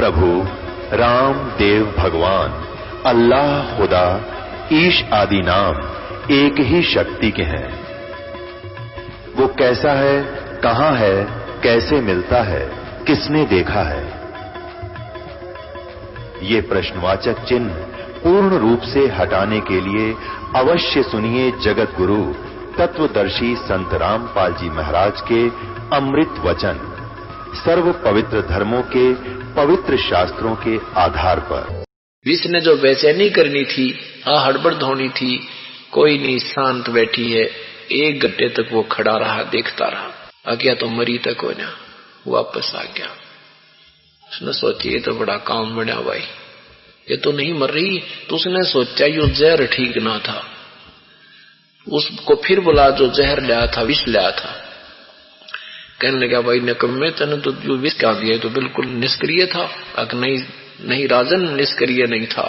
प्रभु राम देव भगवान अल्लाह खुदा ईश आदि नाम एक ही शक्ति के हैं। वो कैसा है, कहां है, कैसे मिलता है, किसने देखा है? ये प्रश्नवाचक चिन्ह पूर्ण रूप से हटाने के लिए अवश्य सुनिए जगत गुरु तत्वदर्शी संत रामपाल जी महाराज के अमृत वचन, सर्व पवित्र धर्मों के पवित्र शास्त्रों के आधार पर। विष ने जो बेचैनी करनी थी, हड़बड़ धोनी थी, कोई नहीं, शांत बैठी है। 1 घंटे तक वो खड़ा रहा, देखता रहा। आ गया तो मरी तक हो ना, वापस आ गया। उसने सोची ये तो बड़ा काम बना भाई, ये तो नहीं मर रही। तो उसने सोचा यो जहर ठीक ना था। उसको फिर बुला जो जहर लाया था, विष लाया था। कहने लगा भाई निकम्मे, तने तो जो विष क्या दिया तो बिल्कुल निष्क्रिय था। नहीं राजन, निष्क्रिय नहीं था।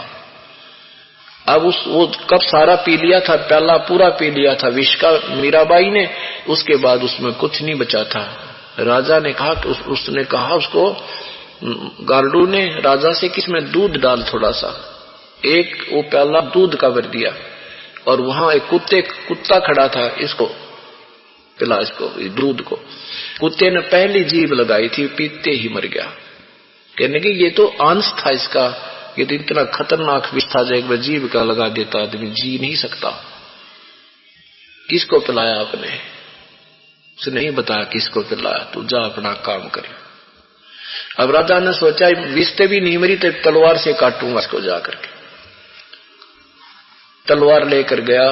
अब वो कब सारा पी लिया था, प्याला पूरा पी लिया था विष का मीराबाई ने। उसके बाद उसमें कुछ नहीं बचा था। राजा ने कहा कि उसने कहा उसको, गार्डू ने राजा से, किसमें दूध डाल थोड़ा सा। एक वो प्याला दूध का भर दिया और वहां एक कुत्ता खड़ा था, इसको पिला, इसको दूध को। कुत्ते ने पहली जीभ लगाई थी, पीते ही मर गया। कहने कि ये तो अंश था इसका, ये तो इतना खतरनाक विष था, जो एक बार जीभ का लगा देता आदमी जी नहीं सकता। किसको पिलाया आपने? उसने नहीं बताया किसको पिलाया। तू जा अपना काम कर। अब राजा ने सोचा विष भी नहीं मरी तो तलवार से काटूंगा इसको जाकर के। तलवार लेकर गया।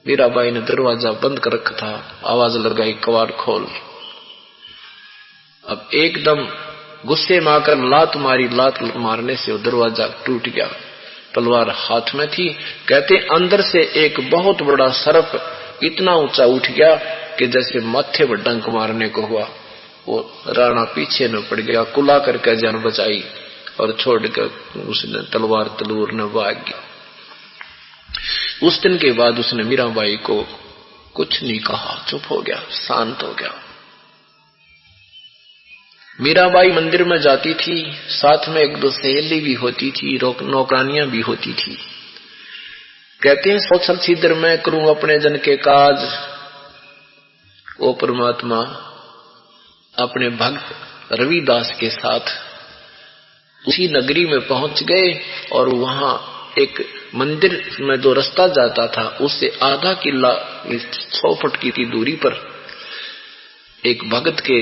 मीराबाई ने दरवाजा बंद कर रखा था, आवाज लगाई कवाड़ खोल। अब एकदम गुस्से में आकर लात मारी। लात मारने से वो दरवाजा टूट गया। तलवार हाथ में थी। कहते अंदर से एक बहुत बड़ा सर्प इतना ऊंचा उठ गया कि जैसे माथे पर डंक मारने को हुआ। वो राणा पीछे न पड़ गया, कुला करके जान बचाई और छोड़कर उसने तलवार तलूर ने भाग गया। उस दिन के बाद उसने मीराबाई को कुछ नहीं कहा, चुप हो गया, शांत हो गया। मीराबाई मंदिर में जाती थी, साथ में 1-2 सहेली भी होती थी, नौकरानियां भी होती थी। कहते हैं सोचल छिद्र में करूं अपने जन के काज। वो परमात्मा अपने भक्त रविदास के साथ उसी नगरी में पहुंच गए और वहां एक मंदिर में जो रास्ता जाता था उससे आधा किला 100 फुट की थी दूरी पर एक भगत के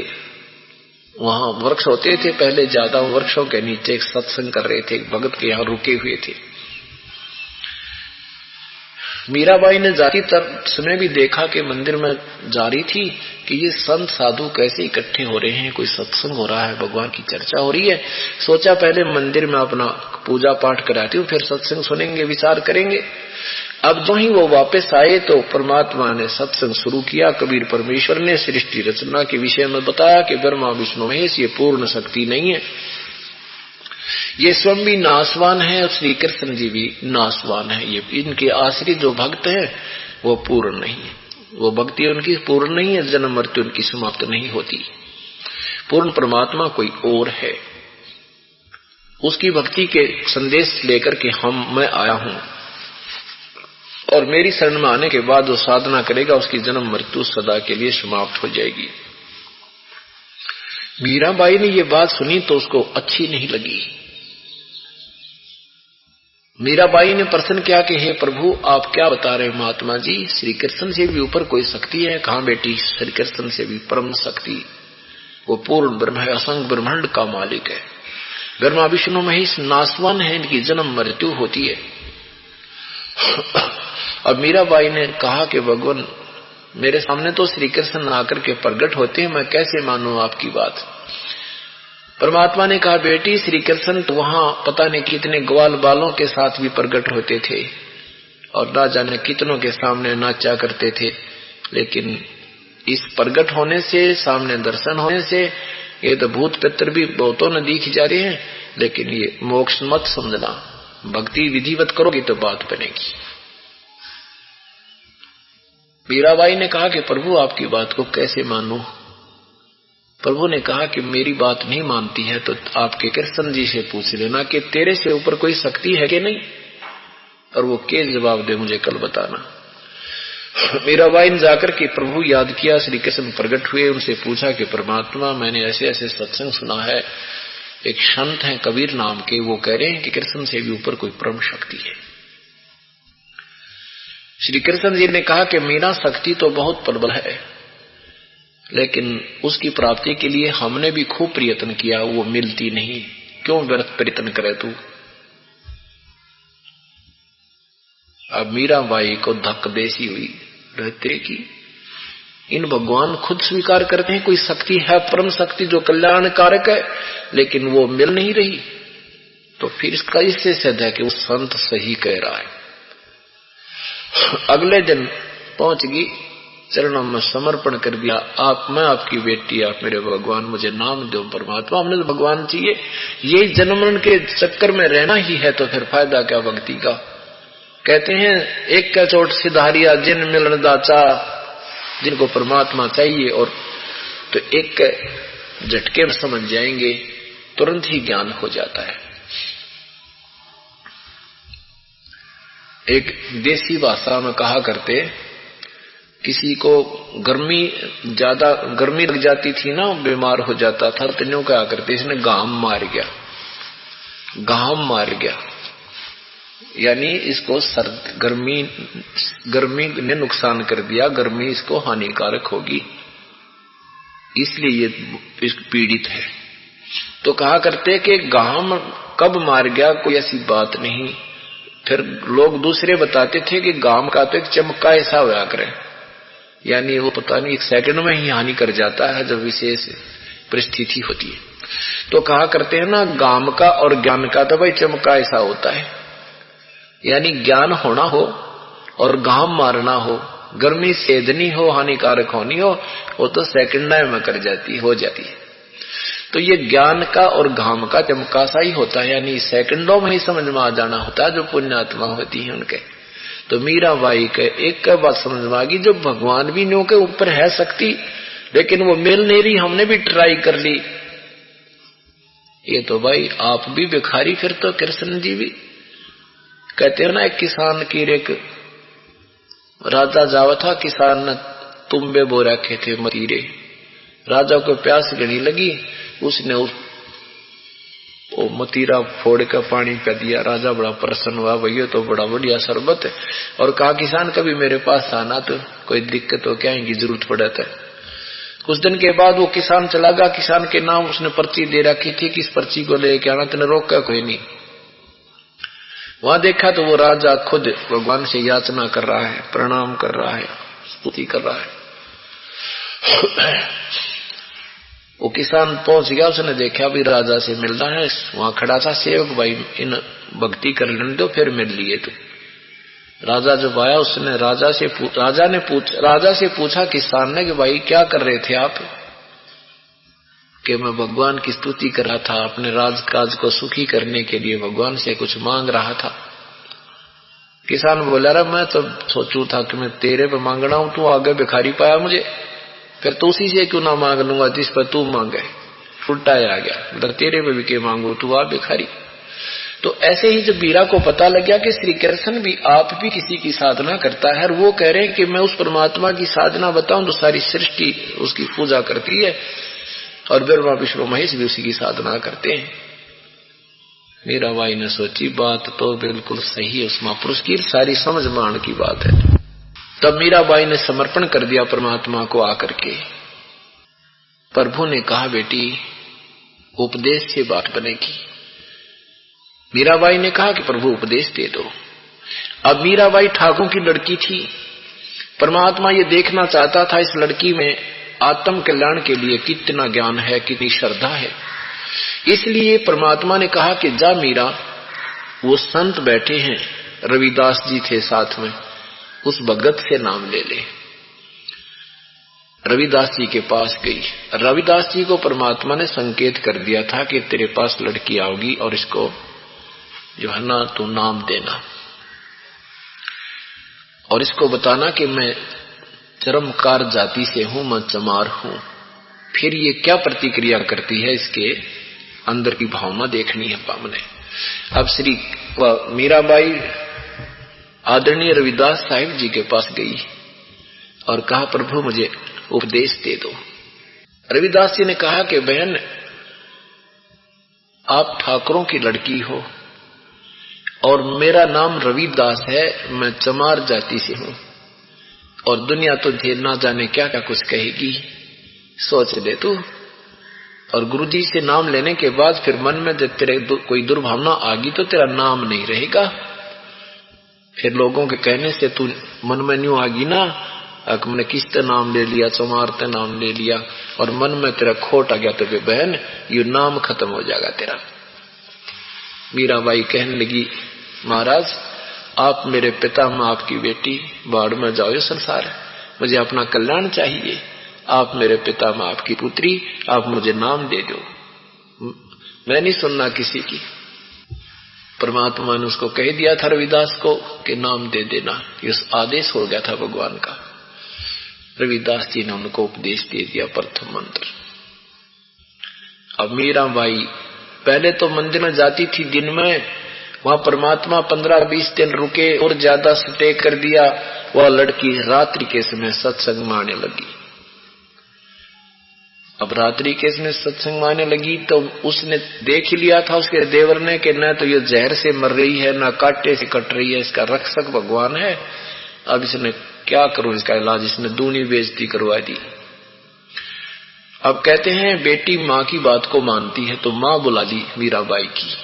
वहां वृक्ष होते थे। पहले ज्यादा वृक्षों के नीचे एक सत्संग कर रहे थे। एक भगत के यहाँ रुके हुए थे। मीराबाई ने जाती समय भी देखा कि मंदिर में जा रही थी कि ये संत साधु कैसे इकट्ठे हो रहे हैं, कोई सत्संग हो रहा है, भगवान की चर्चा हो रही है। सोचा पहले मंदिर में अपना पूजा पाठ कराती हूँ, फिर सत्संग सुनेंगे, विचार करेंगे। अब जो ही वो वापस आए तो परमात्मा ने सत्संग शुरू किया। कबीर परमेश्वर ने सृष्टि रचना के विषय में बताया कि ब्रह्मा विष्णु महेश ये पूर्ण शक्ति नहीं है, ये स्वयं भी नाशवान है और श्री कृष्ण जी भी नाशवान है। ये इनके आश्रित जो भक्त हैं वो पूर्ण नहीं है, वो भक्ति उनकी पूर्ण नहीं है, जन्म मृत्यु उनकी समाप्त नहीं होती। पूर्ण परमात्मा कोई और है। उसकी भक्ति के संदेश लेकर के मैं आया हूं और मेरी शरण में आने के बाद वो साधना करेगा, उसकी जन्म मृत्यु सदा के लिए समाप्त हो जाएगी। मीराबाई ने ये बात सुनी तो उसको अच्छी नहीं लगी। मीराबाई ने प्रश्न किया कि हे प्रभु आप क्या बता रहे महात्मा जी, श्री कृष्ण से भी ऊपर कोई शक्ति है? कहां बेटी, श्री कृष्ण से भी परम शक्ति, वो पूर्ण ब्रह्म है, असंग ब्रह्मांड का मालिक है। ब्रह्मा विष्णु महेश नाशवान है, इनकी जन्म मृत्यु होती है। अब मीराबाई ने कहा कि भगवान मेरे सामने तो श्री कृष्ण आकर के प्रकट होते हैं, मैं कैसे मानूं आपकी बात? परमात्मा ने कहा बेटी श्री कृष्ण तो वहां पता नहीं कितने ग्वाल बालों के साथ भी प्रकट होते थे और ना जाने कितनों के सामने नाचा करते थे, लेकिन इस प्रकट होने से, सामने दर्शन होने से ये तो भूत पितर भी बहुतों ने दिख जा रहे हैं, लेकिन ये मोक्ष मत समझना, भक्ति विधिवत करोगी तो बात बनेगी। मीराबाई ने कहा कि प्रभु आपकी बात को कैसे मानूं? प्रभु ने कहा कि मेरी बात नहीं मानती है तो आपके कृष्ण जी से पूछ लेना कि तेरे से ऊपर कोई शक्ति है कि नहीं, और वो के जवाब दे मुझे कल बताना। मीराबाई ने जाकर के प्रभु याद किया, श्री कृष्ण प्रकट हुए, उनसे पूछा कि परमात्मा मैंने ऐसे ऐसे सत्संग सुना है, एक संत हैं कबीर नाम के, वो कह रहे हैं कि कृष्ण से भी ऊपर कोई परम शक्ति है। श्री कृष्ण जी ने कहा कि मीरा शक्ति तो बहुत प्रबल है, लेकिन उसकी प्राप्ति के लिए हमने भी खूब प्रयत्न किया, वो मिलती नहीं, क्यों व्यर्थ प्रयत्न करे तू। अब मीराबाई को धक्क देसी हुई रहते की इन भगवान खुद स्वीकार करते हैं कोई शक्ति है, परम शक्ति जो कल्याणकारक है, लेकिन वो मिल नहीं रही, तो फिर इसका इससे सिद्ध है कि वो संत सही कह रहा है। अगले दिन पहुंच गई, चरणों में समर्पण कर दिया, आप मैं आपकी बेटी, आप मेरे भगवान, मुझे नाम दो परमात्मा, हमने तो भगवान चाहिए, ये जन्म मरण के चक्कर में रहना ही है, तो फिर फायदा क्या भक्ति का। कहते हैं एक का चोट सिधारिया जिन मिलन दाचा, जिनको परमात्मा चाहिए और तो एक झटके में समझ जाएंगे, तुरंत ही ज्ञान हो जाता है। एक देसी भाषा में कहा करते, किसी को ज्यादा गर्मी लग जाती थी ना, बीमार हो जाता था, तो कहा करते इसने घाम मार गया, घाम मार गया, यानी इसको गर्मी ने नुकसान कर दिया, गर्मी इसको हानिकारक होगी, इसलिए ये पीड़ित है। तो कहा करते कि घाम कब मार गया कोई ऐसी बात नहीं, फिर लोग दूसरे बताते थे कि घाम का तो एक चमका ऐसा होया करे, यानी वो पता नहीं एक सेकंड में ही हानि कर जाता है जब विशेष परिस्थिति होती है। तो कहा करते हैं ना, घाम का और ज्ञान का तो भाई चमका ऐसा होता है, यानी ज्ञान होना हो और घाम मारना हो, गर्मी सेधनी हो, हानिकारक होनी हो, वो तो सेकंड में कर जाती हो जाती है। तो ये ज्ञान का और घाम का चमका सा ही होता है, यानी सेकंडों में ही समझ में आ जाना होता है जो पुण्यात्मा होती है उनके। तो मीराबाई के एक का बात समझ में आ गई, जो भगवान भी न्यों के ऊपर है शक्ति, लेकिन वो मिल नहीं रही, हमने भी ट्राई कर ली। ये तो भाई आप भी भिखारी, फिर तो कृष्ण जी भी। कहते हैं ना, एक किसान की एक राजा जावा था, किसान ने तुम्बे बो रखे थे मतीरे, राजा को प्यास घनी लगी, उसने वो मतीरा फोड़ कर पानी पी दिया। राजा बड़ा प्रसन्न हुआ, भैया तो बड़ा बढ़िया शरबत है, और कहा किसान कभी मेरे पास आना, तो कोई दिक्कत हो क्या की जरूरत पड़ा था। कुछ दिन के बाद वो किसान चला गया, किसान के नाम उसने पर्ची दे रखी थी कि इस पर्ची को लेके आना, तेने रोका कोई नहीं। वहां देखा तो वो राजा खुद भगवान से याचना कर रहा है, प्रणाम कर रहा है, स्तुति कर रहा है। वो किसान पहुंच गया, उसने देखा भी राजा से मिलना है, वहां खड़ा था सेवक, भाई इन भक्ति कर लेने दो फिर मिल लिए। तो राजा जब आया, उसने राजा से पूछा किसान ने कि भाई क्या कर रहे थे आप? कि मैं भगवान की स्तुति कर रहा था, अपने राजकाज को सुखी करने के लिए भगवान से कुछ मांग रहा था। किसान बोला, रहा मैं तो सोचू था कि मैं तेरे पे मांगना हूं, तू आगे भिखारी पाया मुझे, फिर तो उसी से क्यों ना मांग लूंगा जिस पर तू मांगे। उल्टा आ गया, मतलब तेरे पे भी के मांगू, तू आ भिखारी। तो ऐसे ही जब मीरा को पता लग गया कि श्री कृष्ण भी आप भी किसी की साधना करता है, और वो कह रहे हैं कि मैं उस परमात्मा की साधना बताऊं तो सारी सृष्टि उसकी पूजा करती है, और ब्रह्मा विष्णु महेश भी उसी की साधना करते हैं। मीराबाई ने सोची बात तो बिल्कुल सही है, उस महापुरुष की सारी समझ मान की बात है। तब मीराबाई ने समर्पण कर दिया परमात्मा को आकर के। प्रभु ने कहा, बेटी उपदेश से बात बनेगी। मीराबाई ने कहा कि प्रभु उपदेश दे दो। अब मीराबाई ठाकुर की लड़की थी, परमात्मा ये देखना चाहता था इस लड़की में आत्म कल्याण के लिए कितना ज्ञान है, कितनी श्रद्धा है। इसलिए परमात्मा ने कहा कि जा मीरा, वो संत बैठे हैं, रविदास जी थे साथ में, उस भगत से नाम ले ले। रविदास जी के पास गई। रविदास जी को परमात्मा ने संकेत कर दिया था कि तेरे पास लड़की आओगी और इसको जो है ना तू नाम देना, और इसको बताना कि मैं चरमकार जाति से हूं, मैं चमार हूं, फिर ये क्या प्रतिक्रिया करती है, इसके अंदर की भावना देखनी है हमने। अब श्री मीराबाई आदरणीय रविदास साहिब जी के पास गई और कहा, प्रभु मुझे उपदेश दे दो। रविदास जी ने कहा कि बहन, आप ठाकुरों की लड़की हो और मेरा नाम रविदास है, मैं चमार जाति से हूं और दुनिया तुझे ना जाने क्या क्या कुछ कहेगी, सोच ले तू। और गुरुजी से नाम लेने के बाद फिर मन में जब तेरे कोई दुर्भावना आ गई तो तेरा नाम नहीं रहेगा। फिर लोगों के कहने से तू मन में न्यू आ गई ना, मैंने किसते नाम ले लिया, चमारते नाम ले लिया और मन में तेरा खोट आ गया, तो बहन ये नाम खत्म हो जाएगा तेरा। मीराबाई कहने लगी, महाराज आप मेरे पिता, मैं आपकी बेटी, बाढ़ में जाओ संसार, मुझे अपना कल्याण चाहिए। आप मेरे पिता, मैं आपकी पुत्री, आप मुझे नाम दे दो, मैं नहीं सुनना किसी की। परमात्मा ने उसको कह दिया था रविदास को कि नाम दे देना, ये आदेश हो गया था भगवान का। रविदास जी ने उनको उपदेश दे दिया प्रथम मंत्र। अब मीराबाई पहले तो मंदिर में जाती थी दिन में, वहां परमात्मा 15-20 दिन रुके और ज्यादा स्टे कर दिया। वह लड़की रात्रि के समय सत्संग में आने लगी। अब रात्रि के समय सत्संग में आने लगी तो उसने देख ही लिया था उसके देवर ने कि न तो ये जहर से मर रही है, न कांटे से कट रही है, इसका रक्षक भगवान है। अब इसने क्या करूं, इसका इलाज, इसने दूनी बेइज्जती करवा दी। अब कहते हैं बेटी माँ की बात को मानती है, तो माँ बुला ली मीराबाई की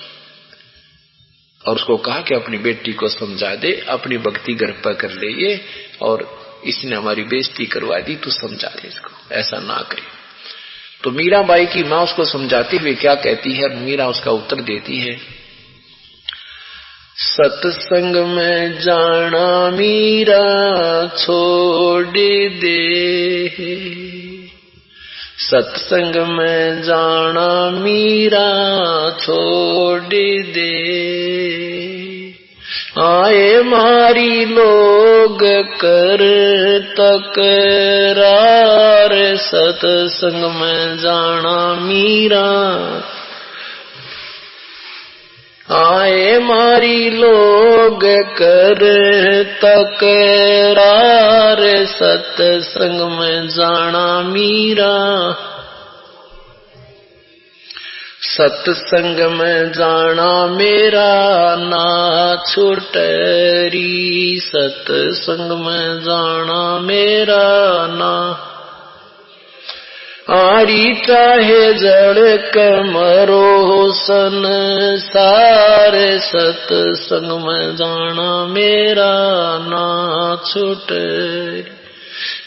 और उसको कहा कि अपनी बेटी को समझा दे, अपनी भक्ति घर पर कर ले ये, और इसने हमारी बेइज्जती करवा दी, तू समझा दे इसको, ऐसा ना करे। तो मीराबाई की माँ उसको समझाती हुई क्या कहती है, मीरा उसका उत्तर देती है, सत्संग में जाना मीरा छोड़ दे, सत्संग में जाना मीरा छोड़ दे, आए मारी लोग कर तकरार, सत्संग में जाना मीरा, आए मारी लोग कर तकरार, सत्संग में जाना मीरा, सत्संग में जाना मेरा ना छुटरी, सत्संग में जाना मेरा ना, आरी चाहे जड़ कमरो संसार, सत्संग में जाना मेरा ना छुटरी,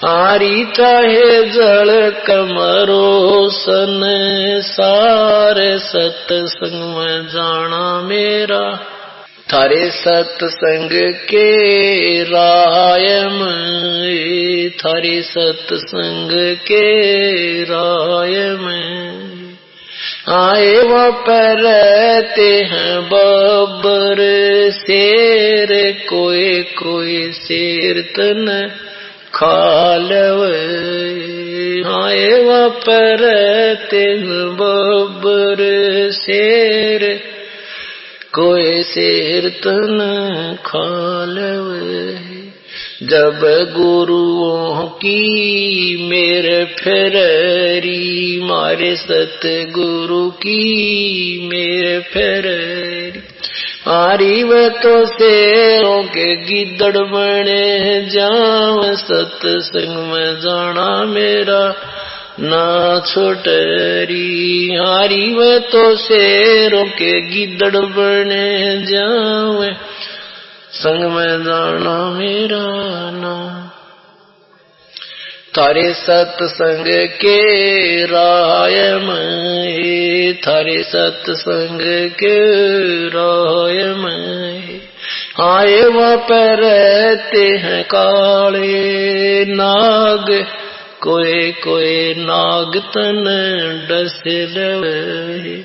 आरी चाहे जल कमरो संसार, सत्संग में जाना मेरा, थारे सत्संग के राय में, थारे सत्संग के राय में, आए वहाँ पर रहते हैं बब्बर शेर, कोई कोई शेर तन खालवे, आए वहाँ पर रहते हैं बब्बर शेर, कोई शेर तन खालवे, जब गुरुओं की मेरे फेरी, मारे सतगुरु की मेरे फेरी, आरी व तो शेरों के गिद्दड़ बने जाव, सत्संग में जाना मेरा ना छोटरी, आरी व तो शेरों के गिद्दड़ बने जाव, संग में जाना मेरा ना, थारे सत्संग के राय में, थारे सत्संग के राय में, आए वहाँ पर रहते हैं काले नाग, कोई कोई नाग तन डस लवे,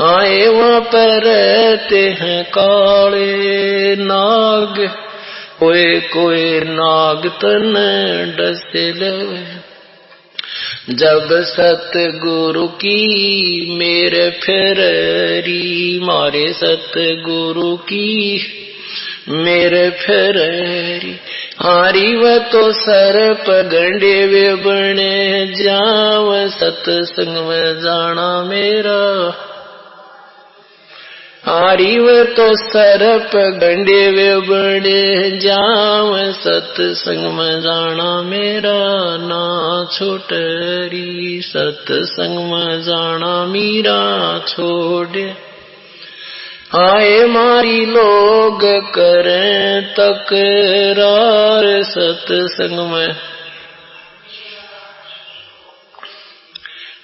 आए वहाँ पर रहते हैं काले नाग, कोई कोई नाग तन डस लवे, जब सतगुरु की मेरे फिररी, मारे सतगुरु की मेरे फिररी। हारी व तो सर्प गंडे वे बने जाव, सतसंग में जाना मेरा। हारी व तो सर्प गंडे वे बने जाव, सतसंग में जाना मेरा ना छूटरी। सतसंग में जाना मीरा छोड़े। आए मारी लोग करें तकरार, सतसंग में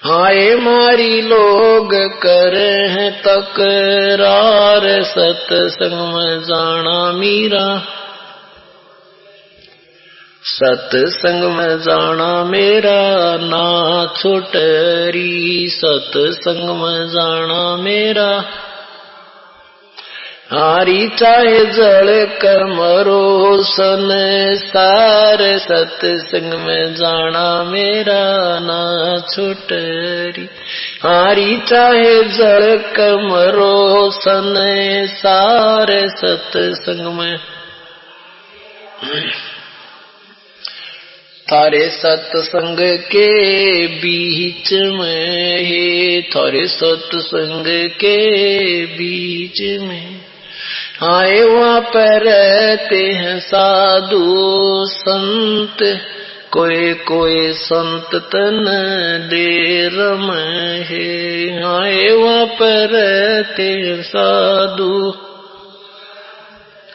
आए मारी लोग करें तकरार, सतसंग में जाना मीरा। सतसंग में जाना मेरा ना छूटरी। सतसंग में जाना मेरा। हारी चाहे जल कर मरो संसार, सतसंग में जाना मेरा ना छूटरी। हारी चाहे जल कर मरो संसार, सतसंग में थारे सत्संग के बीच में है, थारे सत्संग के बीच में आए वहाँ पर रहते हैं साधु संत। कोई कोई संत तन देर में है, आए वहाँ पर रहते हैं साधु।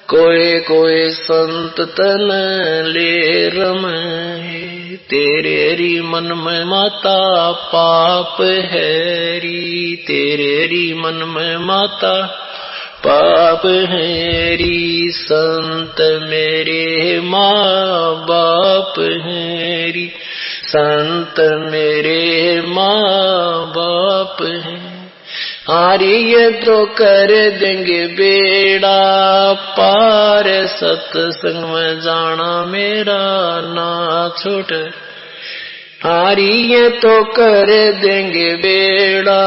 कोई कोई संत तन लेर में है। तेरे री मन में माता पाप है री, तेरे री मन में माता पाप है री। संत मेरे माँ बाप है री, संत मेरे माँ बाप है। हारी ये तो कर देंगे बेड़ा पार, सतसंग में जाना मेरा ना छूट। हारी ये तो कर देंगे बेड़ा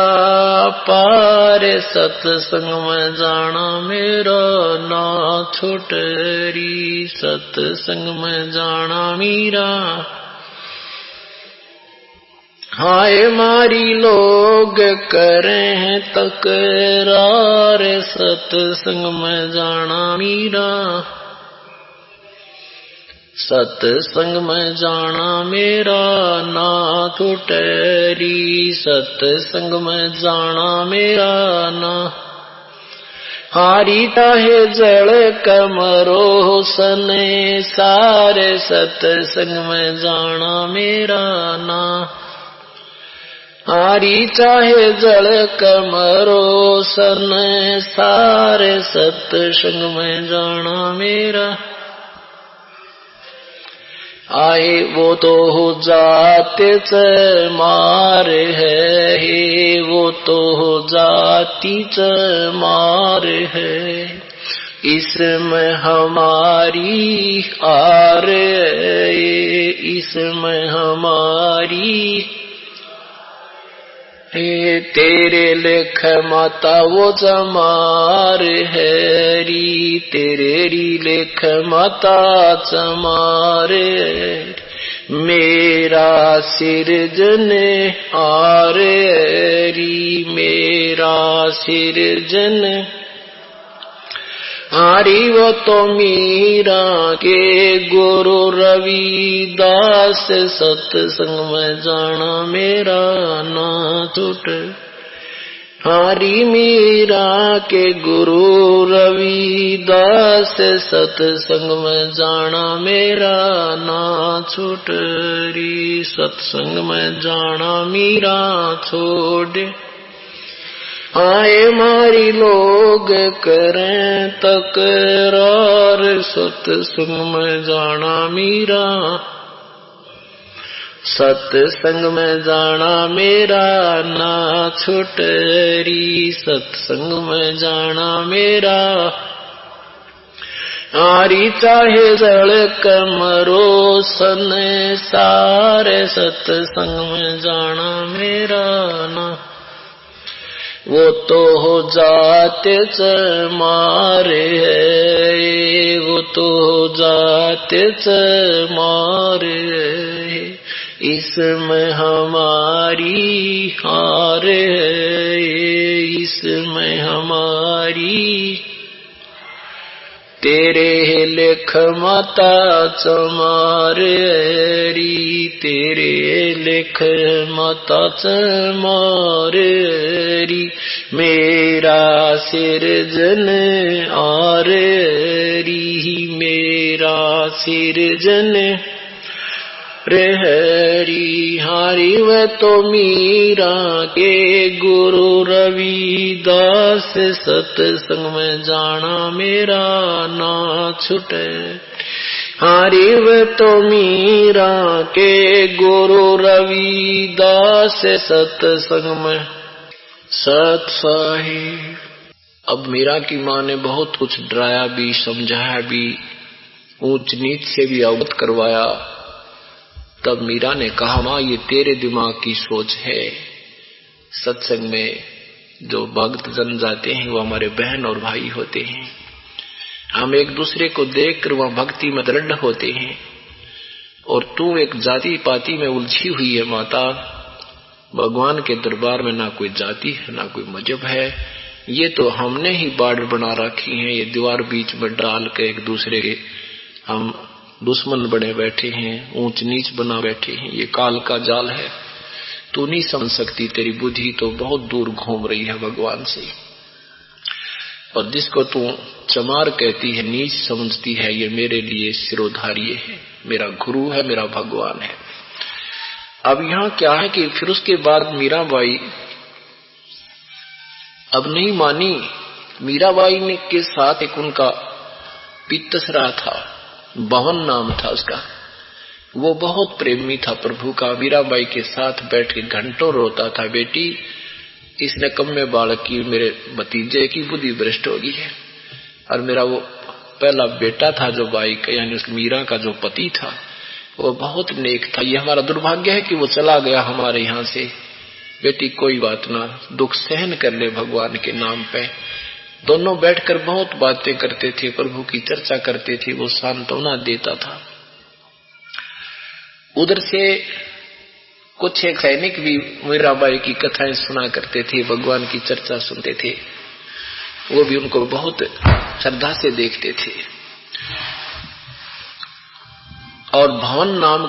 पार, सतसंग में जाना मेरा ना छूटरी। सतसंग में जाना मीरा। हाय मारी लोग करें तकरार, सतसंग में जाना मीरा। सतसंग में जाना मेरा ना छूटरी। सतसंग में जाना मेरा ना। हारी चाहे जड़ कमरो सने सारे, सतसंग में जाना मेरा ना। हारी चाहे जड़ कमरो सने सारे, सतसंग में जाना मेरा। आए वो तो हो जाते च मार है, वो तो हो जाती च मार है। इसमें हमारी आर है, इसमें हमारी तेरे लेख माता वो चमार है री, तेरे री लेख माता चमार। मेरा सिरजन आर री, मेरा सिरजन हारी वो तो मीरा के गुरु रविदास। सत्संग में जाना मेरा ना छूट। हारी मीरा के गुरु रविदास। सत्संग में जाना मेरा ना छूट री। सत्संग में जाना मीरा छोड़। आए मारी लोग करें तकरार, सत्संग में जाना मीरा। सत्संग में जाना मेरा ना छूटरी। सत्संग में जाना मेरा। हारी चाहे सड़क मरो संसार, सत्संग में जाना मेरा ना। वो तो हो जाते मारे है, वो तो हो जाते मारे है, इसमें हमारी हार है, इसमें हमारी। तेरे लेख माता चमारी, तेरे लेख माता चमारी, मेरा सिरजन आरी, मेरा सिरजन रे हरि। हरि व तो मीरा के गुरु रविदास, सत्संग में जाना मेरा ना छूटे। हरि व तो मीरा के गुरु रविदास, सत्संग में सत साहिब। अब मीरा की माँ ने बहुत कुछ डराया भी, समझाया भी, ऊंच नीच से भी अवगत करवाया। तब मीरा ने कहा, माँ ये तेरे दिमाग की सोच है। सत्संग में जो भक्त जन जाते हैं वो हमारे बहन और भाई होते हैं। हम एक दूसरे को देखकर वह भक्ति में दृढ़ होते हैं, और तू एक जाति पाति में उलझी हुई है माता। भगवान के दरबार में ना कोई जाति है ना कोई मजहब है, ये तो हमने ही बाड़ बना रखी है। ये दीवार बीच में डाल के एक दूसरे के हम दुश्मन बने बैठे हैं, ऊंच नीच बना बैठे हैं। ये काल का जाल है, तू नहीं समझ सकती, तेरी बुद्धि तो बहुत दूर घूम रही है भगवान से। और जिसको तू चमार कहती है, नीच समझती है, ये मेरे लिए सिरोधार्य है, मेरा गुरु है, मेरा भगवान है। अब यहाँ क्या है कि फिर उसके बाद मीराबाई अब नहीं मानी। मीराबाई ने के साथ एक उनका पितसरा था, भवन नाम था उसका। वो बहुत प्रेमी था प्रभु का। मीराबाई के साथ बैठ के घंटों रोता था, बेटी इस नकम्मे बालक की, मेरे भतीजे की बुद्धि भ्रष्ट होगी है। और मेरा वो पहला बेटा था जो बाई का, यानी उस मीरा का जो पति था, वो बहुत नेक था। ये हमारा दुर्भाग्य है कि वो चला गया हमारे यहाँ से। बेटी कोई बात ना, दुख सहन कर ले भगवान के नाम पे। दोनों बैठकर बहुत बातें करते थे, प्रभु की चर्चा करते थे, वो सांत्वना देता था। उधर से कुछ एक सैनिक भी मीराबाई की कथाएं सुना करते थे, भगवान की चर्चा सुनते थे। वो भी उनको बहुत श्रद्धा से देखते थे। और भवन नाम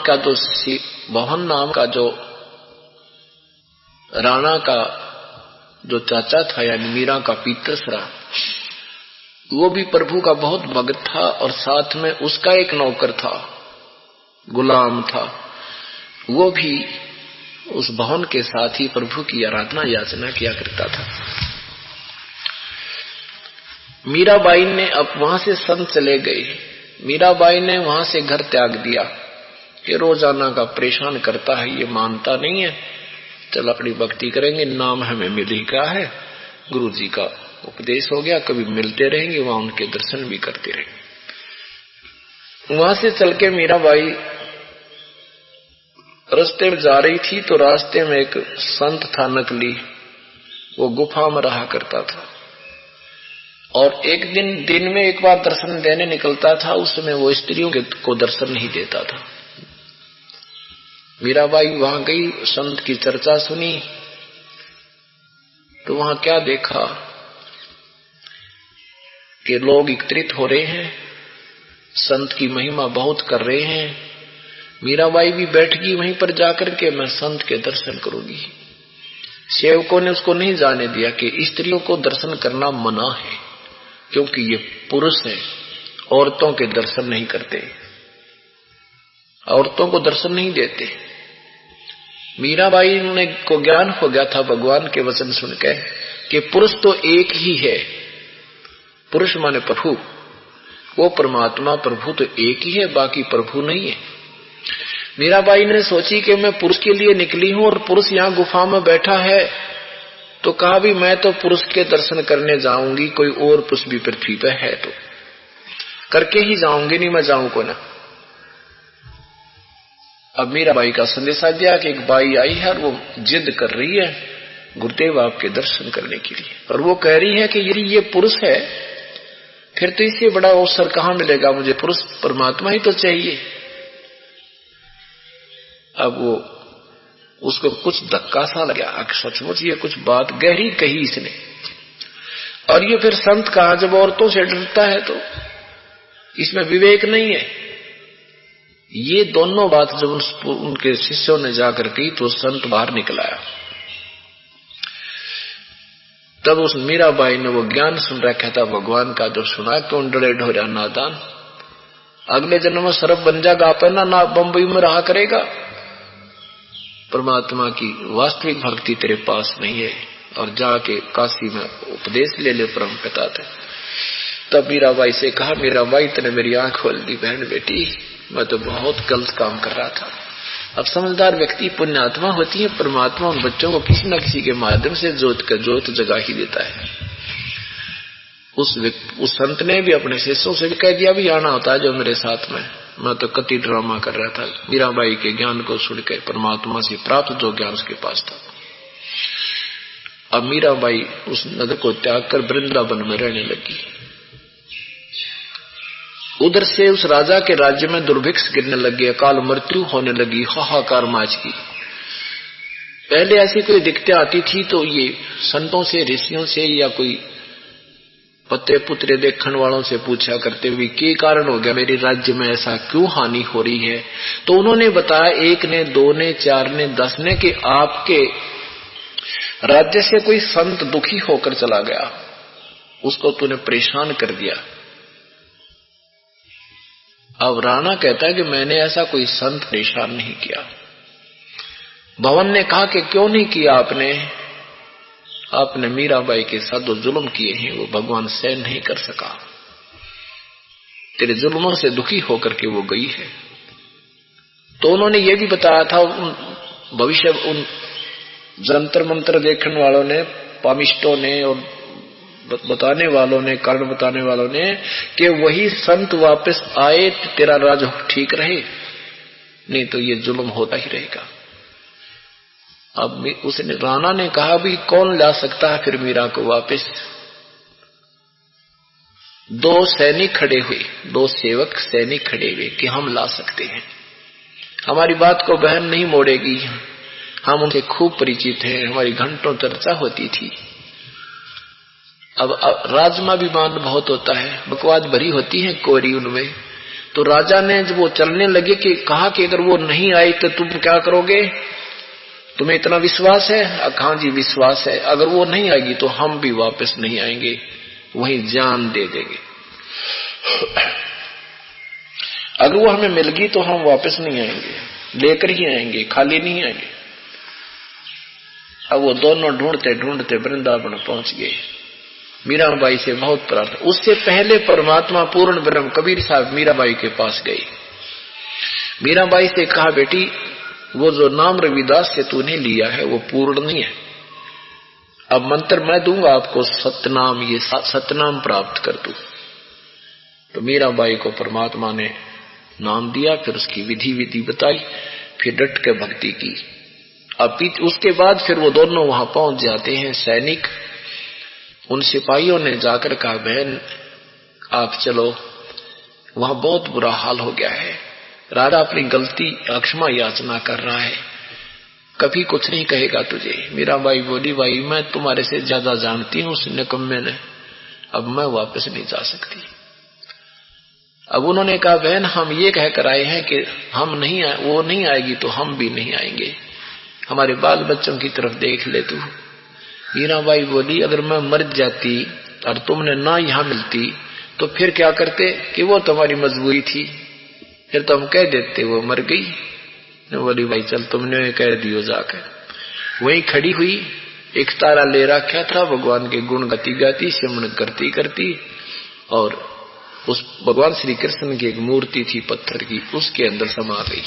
का जो राणा का जो चाचा था, यानी मीरा का पितसरा, वो भी प्रभु का बहुत भक्त था। और साथ में उसका एक नौकर था, गुलाम था, वो भी उस भवन के साथ ही प्रभु की आराधना याचना किया करता था। मीराबाई ने अब वहां से संत चले गए। मीराबाई ने वहां से घर त्याग दिया कि रोजाना का परेशान करता है, ये मानता नहीं है, चल अपनी भक्ति करेंगे, नाम हमें मिल ही का है, गुरु जी का उपदेश हो गया, कभी मिलते रहेंगे, वहां उनके दर्शन भी करते रहेंगे। वहां से चल के मीराबाई रास्ते में जा रही थी तो रास्ते में एक संत था नकली, वो गुफा में रहा करता था। और एक दिन में एक बार दर्शन देने निकलता था, उस समय वो स्त्रियों को दर्शन नहीं देता था। मीराबाई वहां गई, संत की चर्चा सुनी, तो वहां क्या देखा कि लोग एकत्रित हो रहे हैं, संत की महिमा बहुत कर रहे हैं। मीराबाई भी बैठ गई वहीं पर जाकर के, मैं संत के दर्शन करूंगी। सेवकों ने उसको नहीं जाने दिया कि स्त्रियों को दर्शन करना मना है, क्योंकि ये पुरुष है, औरतों के दर्शन नहीं करते, औरतों को दर्शन नहीं देते। मीराबाई ने को ज्ञान हो गया था भगवान के वचन सुनकर कि पुरुष तो एक ही है, पुरुष माने प्रभु, वो परमात्मा प्रभु तो एक ही है, बाकी प्रभु नहीं है। मीराबाई ने सोची कि मैं पुरुष के लिए निकली हूं और पुरुष यहाँ गुफा में बैठा है, तो कहा भी मैं तो पुरुष के दर्शन करने जाऊंगी, कोई और पुरुष भी पृथ्वी पे है। तो करके ही जाऊंगी, नहीं मैं जाऊं को ना। अब मीराबाई का संदेशा दिया कि एक बाई आई है और वो जिद कर रही है गुरुदेव आपके दर्शन करने के लिए, और वो कह रही है कि यदि ये पुरुष है फिर तो इससे बड़ा अवसर कहां मिलेगा, मुझे पुरुष परमात्मा ही तो चाहिए। अब वो उसको कुछ धक्का सा लगा, सचमुच ये कुछ बात गहरी कही इसने। और ये फिर संत कहा जब औरतों से डरता है तो इसमें विवेक नहीं है। ये दोनों बात जब उनके शिष्यों ने जाकर की तो संत बाहर निकल आया। तब उस मीराबाई ने वो ज्ञान सुन रखा था भगवान का, जो सुना क्यों डरे ढोरा नादान, अगले जन्म में सरब बन जाएगा, अपना ना बम्बई में रहा करेगा, परमात्मा की वास्तविक भक्ति तेरे पास नहीं है, और जाके काशी में उपदेश ले ले परम पिता थे। तब मीराबाई से कहा, मीराबाई तने मेरी आंख खोल दी बहन बेटी, मैं तो बहुत गलत काम कर रहा था। अब समझदार व्यक्ति पुण्यात्मा होती है, परमात्मा उन बच्चों को किसी न किसी के माध्यम से जोत जगा ही देता है। उस संत ने भी अपने शिष्यों से भी कह दिया भी आना होता है जो मेरे साथ में। मैं तो कति ड्रामा कर रहा था, मीराबाई के ज्ञान को सुनकर परमात्मा से प्राप्त जो ज्ञान उसके पास था। अब मीराबाई उस नगर को त्याग कर वृंदावन में रहने लगी। उधर से उस राजा के राज्य में दुर्भिक्ष गिरने लगी, अकाल मृत्यु होने लगी, हाहाकार माच की। पहले ऐसी कोई दिक्कतें आती थी तो ये संतों से, ऋषियों से या कोई पत्ते पुत्रे देखने वालों से पूछा करते हुए क्या कारण हो गया, मेरे राज्य में ऐसा क्यों हानि हो रही है। तो उन्होंने बताया, एक ने, दो ने, चार ने, 10 ने, कि आपके राज्य से कोई संत दुखी होकर चला गया, उसको तूने परेशान कर दिया। अब राणा कहता है कि मैंने ऐसा कोई संत परेशान नहीं किया। भवन ने कहा कि क्यों नहीं किया आपने मीराबाई के साथ जो जुल्म किए हैं वो भगवान सहन नहीं कर सका, तेरे जुल्मों से दुखी होकर के वो गई है। तो उन्होंने ये भी बताया था, भविष्य उन जंतर मंत्र देखने वालों ने, पामिष्टों ने और बताने वालों ने, कारण बताने वालों ने, कि वही संत वापस आए तो तेरा राज ठीक रहे, नहीं तो ये जुल्म होता ही रहेगा। अब उसने, राणा ने कहा भी कौन ला सकता है फिर मीरा को वापस। 2 सैनिक खड़े हुए, 2 सेवक सैनिक खड़े हुए कि हम ला सकते हैं, हमारी बात को बहन नहीं मोड़ेगी, हम उनसे खूब परिचित हैं, हमारी घंटों चर्चा होती थी। अब राजमा विमान बहुत होता है, बकवाद भरी होती है कोरी उनमें। तो राजा ने जब वो चलने लगे कि कहा कि अगर वो नहीं आई तो तुम क्या करोगे, तुम्हें इतना विश्वास है? हाँ जी विश्वास है, अगर वो नहीं आएगी तो हम भी वापस नहीं आएंगे, वहीं जान दे देंगे। अगर वो हमें मिल गई तो हम वापस नहीं आएंगे, लेकर ही आएंगे, खाली नहीं आएंगे। अब वो दोनों ढूंढते ढूंढते वृंदावन पहुंच गए। मीराबाई से बहुत प्रार्थना, उससे पहले परमात्मा पूर्ण ब्रह्म कबीर साहब मीराबाई के पास गए। मीराबाई से कहा, बेटी वो जो नाम रविदास से तूने लिया है वो पूर्ण नहीं है, अब मंत्र मैं दूंगा आपको, सतनाम, ये सतनाम प्राप्त कर तू। तो मीराबाई को परमात्मा ने नाम दिया, फिर उसकी विधि बताई, फिर डट के भक्ति की। अब उसके बाद फिर वो दोनों वहां पहुंच जाते हैं सैनिक। उन सिपाहियों ने जाकर कहा, बहन आप चलो, वहां बहुत बुरा हाल हो गया है, राजा अपनी गलती क्षमा याचना कर रहा है, कभी कुछ नहीं कहेगा तुझे। मीराबाई बोली, भाई मैं तुम्हारे से ज्यादा जानती हूँ उस निकम्मे ने, अब मैं वापस नहीं जा सकती। अब उन्होंने कहा, बहन हम ये कहकर आए हैं कि हम नहीं वो नहीं आएगी तो हम भी नहीं आएंगे, हमारे बाल बच्चों की तरफ देख ले तू। मीराबाई बोली, अगर मैं मर जाती और तुमने ना यहाँ मिलती तो फिर क्या करते, कि वो तुम्हारी मजबूरी थी, फिर तो हम कह देते वो मर गई। बोली, भाई चल तुमने कह दियो जाकर। वहीं खड़ी हुई, एक तारा ले रखा था, भगवान के गुण गाती गाती, सिमरन करती करती, और उस भगवान श्री कृष्ण की एक मूर्ति थी पत्थर की, उसके अंदर समा गई।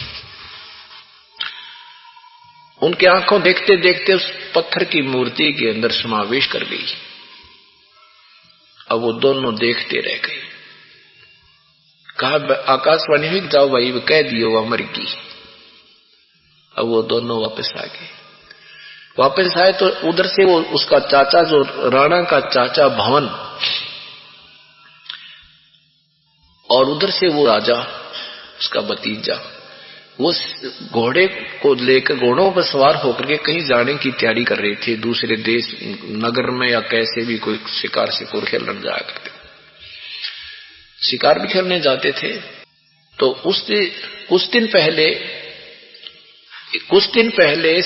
उनकी आंखों देखते देखते उस पत्थर की मूर्ति के अंदर समावेश कर गई। अब वो दोनों देखते रह गए। कहा आकाशवाणी हुई, जाओ भाई वो कह दियो वो मर गई। अब वो दोनों वापस आ गए। वापस आए तो उधर से वो उसका चाचा, जो राणा का चाचा भवन, और उधर से वो राजा उसका भतीजा, वो घोड़े को लेकर, घोड़ों पर सवार होकर के कहीं जाने की तैयारी कर रहे थे, दूसरे देश, नगर में, या कैसे भी कोई शिकार शिकार खेलने जाया करते, शिकार भी खेलने जाते थे। तो कुछ दिन पहले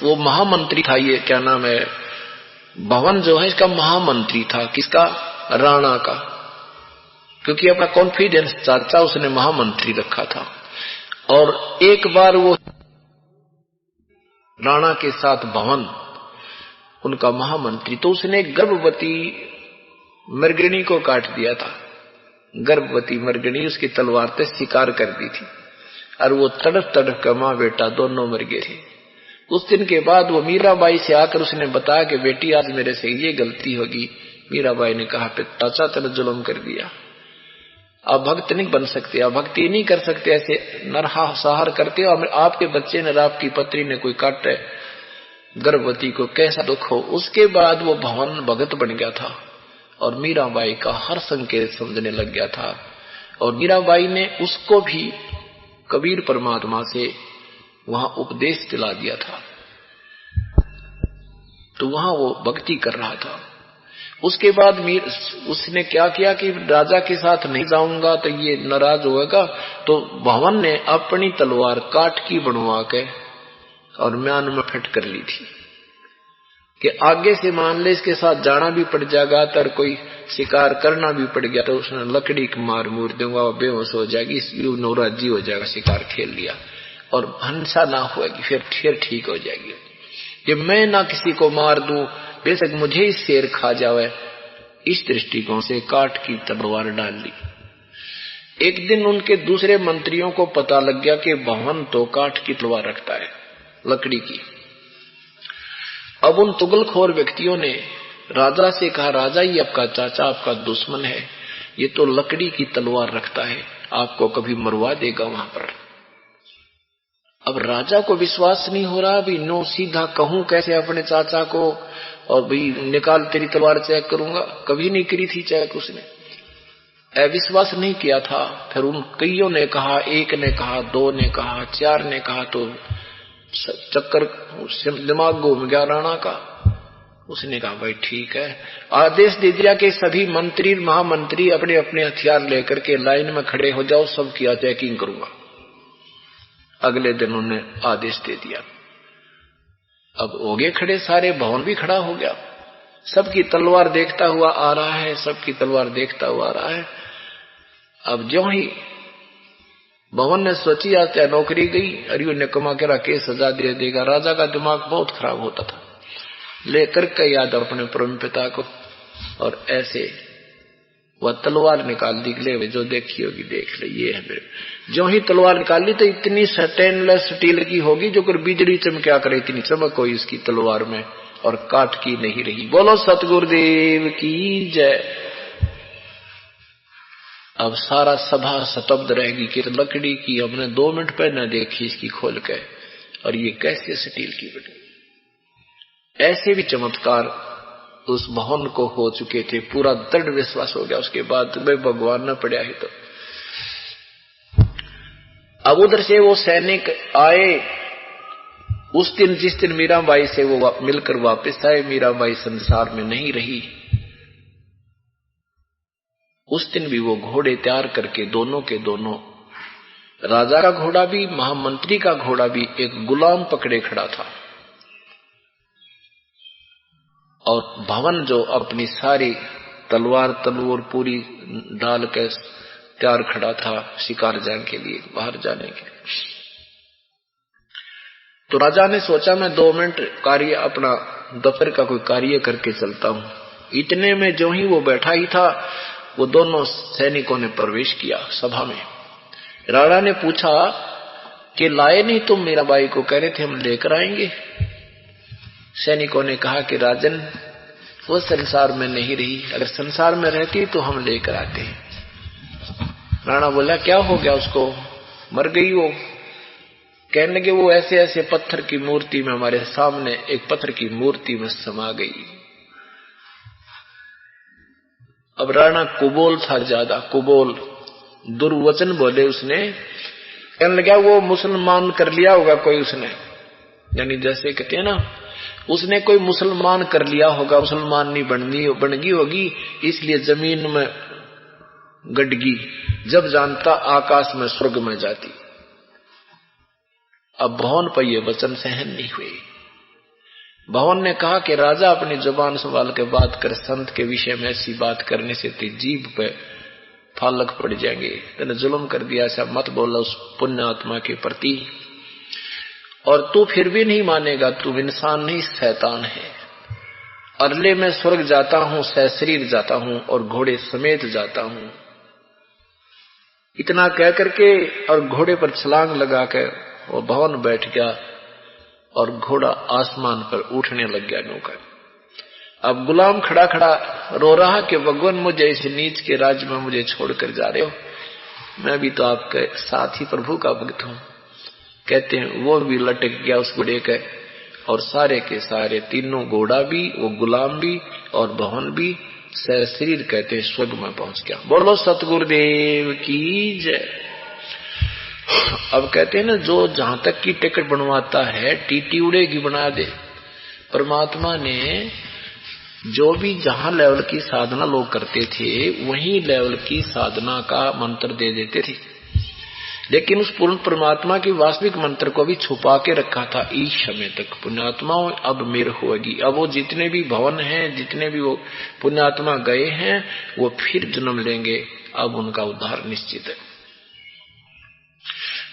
वो महामंत्री था, ये क्या नाम है, भवन जो है इसका महामंत्री था, किसका, राणा का, क्योंकि अपना कॉन्फिडेंस चाचा उसने महामंत्री रखा था। और एक बार वो राणा के साथ भवन, उनका महामंत्री, तो उसने गर्भवती मृगणी को काट दिया था। गर्भवती मृगणी उसकी तलवार से शिकार कर दी थी, और वो तड़प तड़प का मां बेटा दोनों मर गए थे। उस दिन के बाद वो मीराबाई से आकर उसने बताया कि बेटी आज मेरे से ये गलती होगी। मीराबाई ने कहा, चाचा तेरे जुल्म कर दिया, आप भक्त नहीं बन सकते, आप भक्ति नहीं कर सकते, ऐसे नरसंहार करते हो। आपके बच्चे ने, आपकी पत्नी ने कोई काटे गर्भवती को, कैसा दुख हो। उसके बाद वो भवन भगत बन गया था और मीराबाई का हर संकेत समझने लग गया था। और मीराबाई ने उसको भी कबीर परमात्मा से वहां उपदेश दिला दिया था, तो वहां वो भक्ति कर रहा था। उसके बाद उसने क्या किया कि राजा के साथ नहीं जाऊंगा तो ये नाराज होगा, तो भवन ने अपनी तलवार काठ की बनवा के और म्यान में फिट कर ली थी कि आगे से मान ले इसके साथ जाना भी पड़ जाएगा, तो कोई शिकार करना भी पड़ गया तो उसने लकड़ी की मार मूर दूंगा, बेहोश हो जाएगी, नौराजी हो जाएगा, शिकार खेल लिया और हिंसा ना होगी, फिर ठीक हो जाएगी। कि मैं ना किसी को मार दूं, बेशक मुझे ही शेर खा जावे, इस दृष्टिकोण से काठ की तलवार डाल ली। एक दिन उनके दूसरे मंत्रियों को पता लग गया कि भवन तो काठ की तलवार रखता है, लकड़ी की। अब उन तुगलखोर व्यक्तियों ने राजा से कहा, राजा ये आपका चाचा आपका दुश्मन है, ये तो लकड़ी की तलवार रखता है, आपको कभी मरवा देगा वहां पर। अब राजा को विश्वास नहीं हो रहा, भी नो सीधा कहूं कैसे अपने चाचा को, और भाई निकाल तेरी तलवार चेक करूंगा, कभी नहीं करी थी चेक उसने, अविश्वास नहीं किया था। फिर उन कईयों ने कहा, एक ने कहा, दो ने कहा, चार ने कहा, तो चक्कर दिमाग घूम गया राणा का। उसने कहा भाई ठीक है, आदेश दे दिया कि सभी मंत्री महामंत्री अपने अपने हथियार लेकर के लाइन में खड़े हो जाओ, सब किया चेकिंग करूंगा। अगले दिन उन्होंने आदेश दे दिया। अब हो गए खड़े सारे, भवन भी खड़ा हो गया, सबकी तलवार देखता हुआ आ रहा है, सबकी तलवार देखता हुआ आ रहा है। अब जो ही भवन ने सोची आज क्या नौकरी गई, अरियो ने कमा के केस सजा दे देगा। राजा का दिमाग बहुत खराब होता था, लेकर के याद अपने परम पिता को, और ऐसे वह तलवार निकाल दी, ले जो देखी होगी देख ले, ये है मेरे। जो ही तलवार निकाली तो इतनी स्टेनलेस स्टील की होगी जो कर बिजली चमका करे, इतनी चमक हुई इसकी तलवार में, और काट की नहीं रही। बोलो सतगुरुदेव की जय। अब सारा सभा स्तब्ध रहेगी कि लकड़ी की हमने 2 मिनट पहले देखी इसकी खोल के, और ये कैसे स्टील की बनी। ऐसे भी चमत्कार उस भवन को हो चुके थे, पूरा दृढ़ विश्वास हो गया। उसके बाद मैं भगवान न पड़ा है तो अब उधर से वो सैनिक आए। उस दिन जिस दिन मीराबाई से वो मिलकर वापस आए, मीराबाई संसार में नहीं रही। उस दिन भी वो घोड़े तैयार करके दोनों के दोनों, राजा का घोड़ा भी महामंत्री का घोड़ा भी, एक गुलाम पकड़े खड़ा था। और भवन जो अपनी सारी तलवार पूरी डाल के तैयार खड़ा था शिकार जाने के लिए, बाहर जाने के लिए। तो राजा ने सोचा मैं 2 मिनट कार्य, अपना दफ्तर का कोई कार्य करके चलता हूं। इतने में जो ही वो बैठा ही था, वो दोनों सैनिकों ने प्रवेश किया सभा में। राणा ने पूछा कि लाए नहीं तुम मीराबाई को, कह रहे थे हम लेकर आएंगे। सैनिकों ने कहा कि राजन वो संसार में नहीं रही, अगर संसार में रहती तो हम लेकर आते हैं। राणा बोला क्या हो गया उसको, मर गई वो? कहने लगे वो ऐसे ऐसे पत्थर की मूर्ति में, हमारे सामने एक पत्थर की मूर्ति में समा गई। अब राणा कुबोल था, ज्यादा कुबोल, दुर्वचन बोले उसने। कहने लगा वो मुसलमान कर लिया होगा कोई उसने, यानी जैसे कहते हैं ना, उसने कोई मुसलमान कर लिया होगा, मुसलमान नहीं बन गई होगी, इसलिए जमीन में गड़गी, जब जानता आकाश में स्वर्ग में जाती। अब भवन पर यह वचन सहन नहीं हुए। भवन ने कहा कि राजा अपनी जुबान संभाल के बात कर, संत के विषय में ऐसी बात करने से तेरी जीभ पे फालक पड़ जाएंगे, तेने जुल्म कर दिया, ऐसा मत बोला उस पुण्य आत्मा के प्रति। और तू फिर भी नहीं मानेगा, तू इंसान नहीं शैतान है। अरले में स्वर्ग जाता हूं, सशरीर जाता हूं और घोड़े समेत जाता हूं। इतना कह करके और घोड़े पर छलांग लगा कर वो भवन बैठ गया और घोड़ा आसमान पर उठने लग गया नौकर। अब गुलाम खड़ा खड़ा रो रहा कि भगवान मुझे इस नीच के राज्य में मुझे छोड़कर जा रहे हो, मैं भी तो आपके साथ ही प्रभु का भक्त हूं। कहते हैं वो भी लटक गया उस घोड़े के, और सारे के सारे तीनों, घोड़ा भी, वो गुलाम भी और भवन भी, शरीर कहते स्वर्ग में पहुंच गया। बोलो सतगुरुदेव की जय। अब कहते हैं ना, जो जहां तक की टिकट बनवाता है टीटी उड़ेगी बना दे। परमात्मा ने जो भी जहां लेवल की साधना लोग करते थे वही लेवल की साधना का मंत्र दे देते थे, लेकिन उस पूर्ण परमात्मा की वास्तविक मंत्र को भी छुपा के रखा था। इस समय तक पुण्यात्माओं अब मेर होगी। अब वो जितने भी भवन हैं, जितने भी वो पुण्यात्मा गए हैं, वो फिर जन्म लेंगे, अब उनका उद्धार निश्चित है।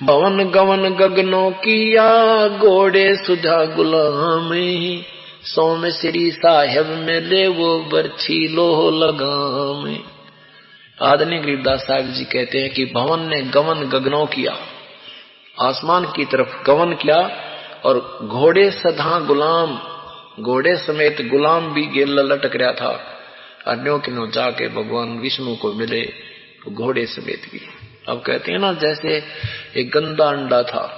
भवन गवन गगनों किया, घोड़े सुधा गुलाम, सोम श्री साहेब में ले वो बरछी लोह लगाम। आदरणीय गरीबदास साहब जी कहते हैं कि भवन ने गमन गगनों किया, आसमान की तरफ गमन किया, और घोड़े सधा गुलाम, घोड़े समेत गुलाम भी गेल लटक रहा था। अन्यों के नो जाके भगवान विष्णु को मिले घोड़े समेत भी। अब कहते हैं ना, जैसे एक गंदा अंडा था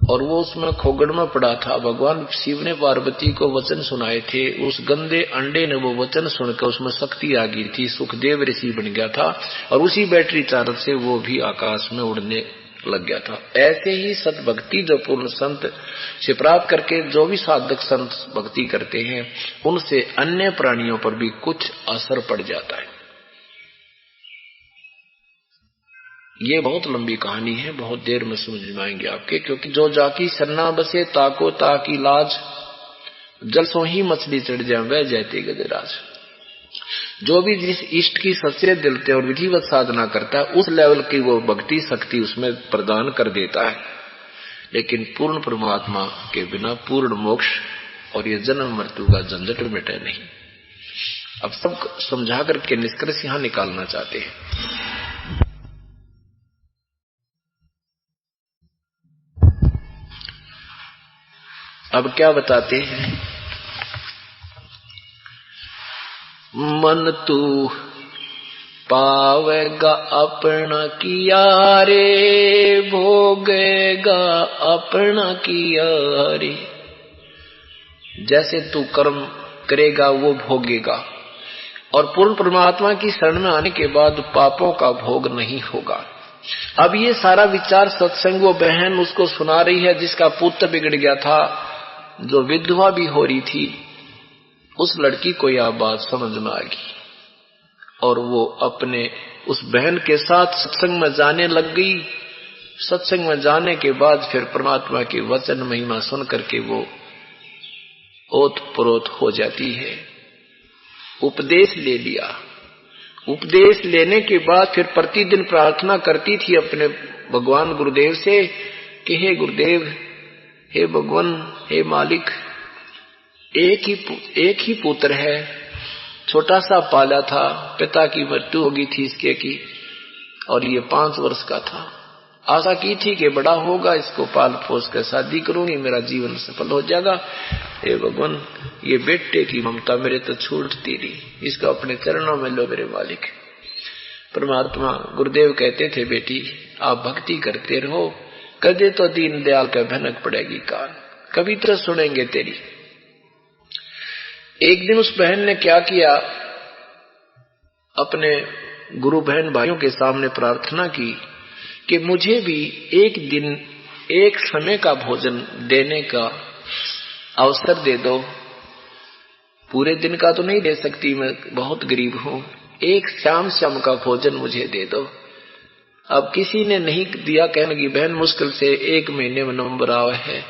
और वो उसमें खोगड़ में पड़ा था, भगवान शिव ने पार्वती को वचन सुनाए थे, उस गंदे अंडे ने वो वचन सुनकर उसमें शक्ति आ गई थी, सुखदेव ऋषि बन गया था, और उसी बैटरी चार्ज से वो भी आकाश में उड़ने लग गया था। ऐसे ही सत भक्ति जो पूर्ण संत से प्राप्त करके जो भी साधक संत भक्ति करते हैं, उनसे अन्य प्राणियों पर भी कुछ असर पड़ जाता है। ये बहुत लंबी कहानी है, बहुत देर में समझ में आएंगे आपके, क्योंकि जो जाकी सन्ना बसे ताको ताकी लाज, जल सो ही मछली चढ़ जाए वह जैते गजराज। जो भी जिस इष्ट की सच्चे दिल से और विधिवत साधना करता है, उस लेवल की वो भक्ति शक्ति उसमें प्रदान कर देता है। लेकिन पूर्ण परमात्मा के बिना पूर्ण मोक्ष और ये जन्म मृत्यु का झंझट मिटे नहीं। अब सब समझा करके निष्कर्ष यहां निकालना चाहते हैं। अब क्या बताते हैं, मन तू पावेगा अपना किया रे, भोगेगा अपना किया रे। जैसे तू कर्म करेगा वो भोगेगा, और पूर्ण परमात्मा की शरण में आने के बाद पापों का भोग नहीं होगा। अब ये सारा विचार सत्संग वो बहन उसको सुना रही है जिसका पुत्र बिगड़ गया था, जो विधवा भी हो रही थी। उस लड़की को यह बात समझ में आ गई और वो अपने उस बहन के साथ सत्संग में जाने लग गई। सत्संग में जाने के बाद फिर परमात्मा की वचन महिमा सुन करके वो ओत प्रोत हो जाती है। उपदेश ले लिया, उपदेश लेने के बाद फिर प्रतिदिन प्रार्थना करती थी अपने भगवान गुरुदेव से कि हे गुरुदेव, हे भगवान, हे मालिक, एक ही पुत्र है, छोटा सा पाला था, पिता की मृत्यु हो गई थी इसके की, और ये 5 वर्ष का था। आशा की थी कि बड़ा होगा, इसको पाल पोस कर शादी करूंगी, मेरा जीवन सफल हो जाएगा। हे भगवान, ये बेटे की ममता मेरे तो छूटती रही, इसको अपने चरणों में लो मेरे मालिक। परमात्मा गुरुदेव कहते थे, बेटी आप भक्ति करते रहो, कदे तो दीन दयाल का भनक पड़ेगी कान, कभी तरह सुनेंगे तेरी। एक दिन उस बहन ने क्या किया, अपने गुरु बहन भाइयों के सामने प्रार्थना की कि मुझे भी एक दिन एक समय का भोजन देने का अवसर दे दो। पूरे दिन का तो नहीं दे सकती, मैं बहुत गरीब हूं, एक शाम शाम का भोजन मुझे दे दो। अब किसी ने नहीं दिया, कहने लगी बहन मुश्किल से 1 महीने में नंबर आवा है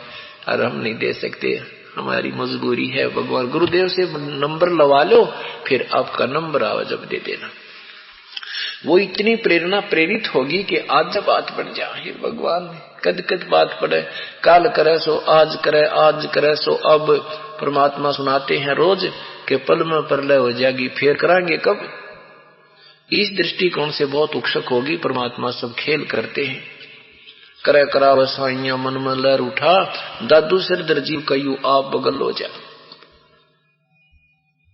और हम नहीं दे सकते, हमारी मजबूरी है। भगवान गुरुदेव से नंबर लवा लो, फिर आपका नंबर आवा जब दे देना। वो इतनी प्रेरणा प्रेरित होगी कि आज जब बात बन जाए, भगवान कद कद बात पड़े, काल करे सो आज करे, आज करे सो अब। परमात्मा सुनाते हैं रोज कि पल में प्रलय हो जाएगी, फिर कराएंगे कब। इस दृष्टिकोण से बहुत उक्षक होगी। परमात्मा सब खेल करते हैं। करे करा वसाइया मन में लहर उठा, दादू सिर दर्जीव कयू आप बगल हो जा।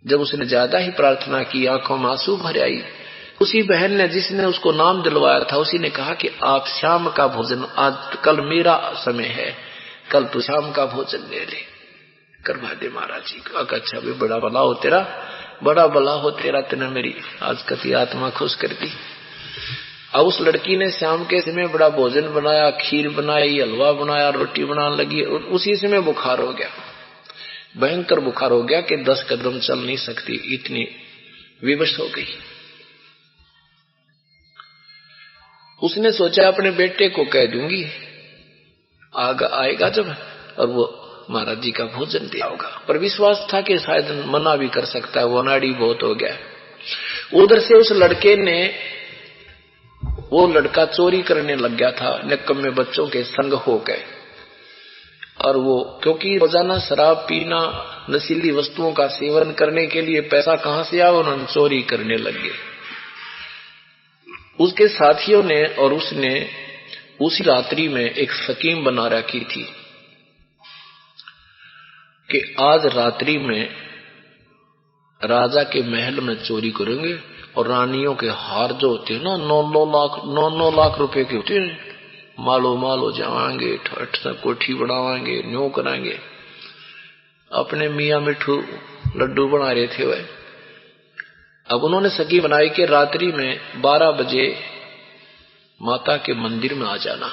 जब उसने ज्यादा ही प्रार्थना की, आंखों में आंसू भर आई। उसी बहन ने, जिसने उसको नाम दिलवाया था, उसी ने कहा कि आप शाम का भोजन, आज कल मेरा समय है, कल तू शाम का भोजन ले ले, करवा दे महाराज जी को। अच्छा भी बड़ा भला हो तेरा, बड़ा भला हो तेरा, तेने मेरी आज कति आत्मा खुश कर दी। अब उस लड़की ने शाम के समय बड़ा भोजन बनाया, खीर बनाई, हलवा बनाया, रोटी बनाने लगी। उसी समय बुखार हो गया, भयंकर बुखार हो गया कि 10 कदम चल नहीं सकती, इतनी विवश हो गई। उसने सोचा अपने बेटे को कह दूंगी, आएगा जब, और वो महाराज जी का भोजन दिया होगा। पर विश्वास था कि शायद मना भी कर सकता है, वो अनाड़ी बहुत हो गया। उधर से उस लड़के ने, वो लड़का चोरी करने लग गया था, निकम्मे बच्चों के संग हो गए। और वो क्योंकि रोजाना शराब पीना, नशीली वस्तुओं का सेवन करने के लिए पैसा कहां से आया, उन्होंने चोरी करने लग गए। उसके साथियों ने और उसने उसी रात्रि में एक स्कीम बना रखी थी कि आज रात्रि में राजा के महल में चोरी करेंगे और रानियों के हार जो होते हैं ना, 9 लाख रुपए के होते हैं, मालो माल हो जाएंगे, ठट से कोठी बनावाएंगे, न्यू कराएंगे। अपने मियाँ मिठू लड्डू बना रहे थे वह। अब उन्होंने सकी बनाई कि रात्रि में 12 बजे माता के मंदिर में आ जाना।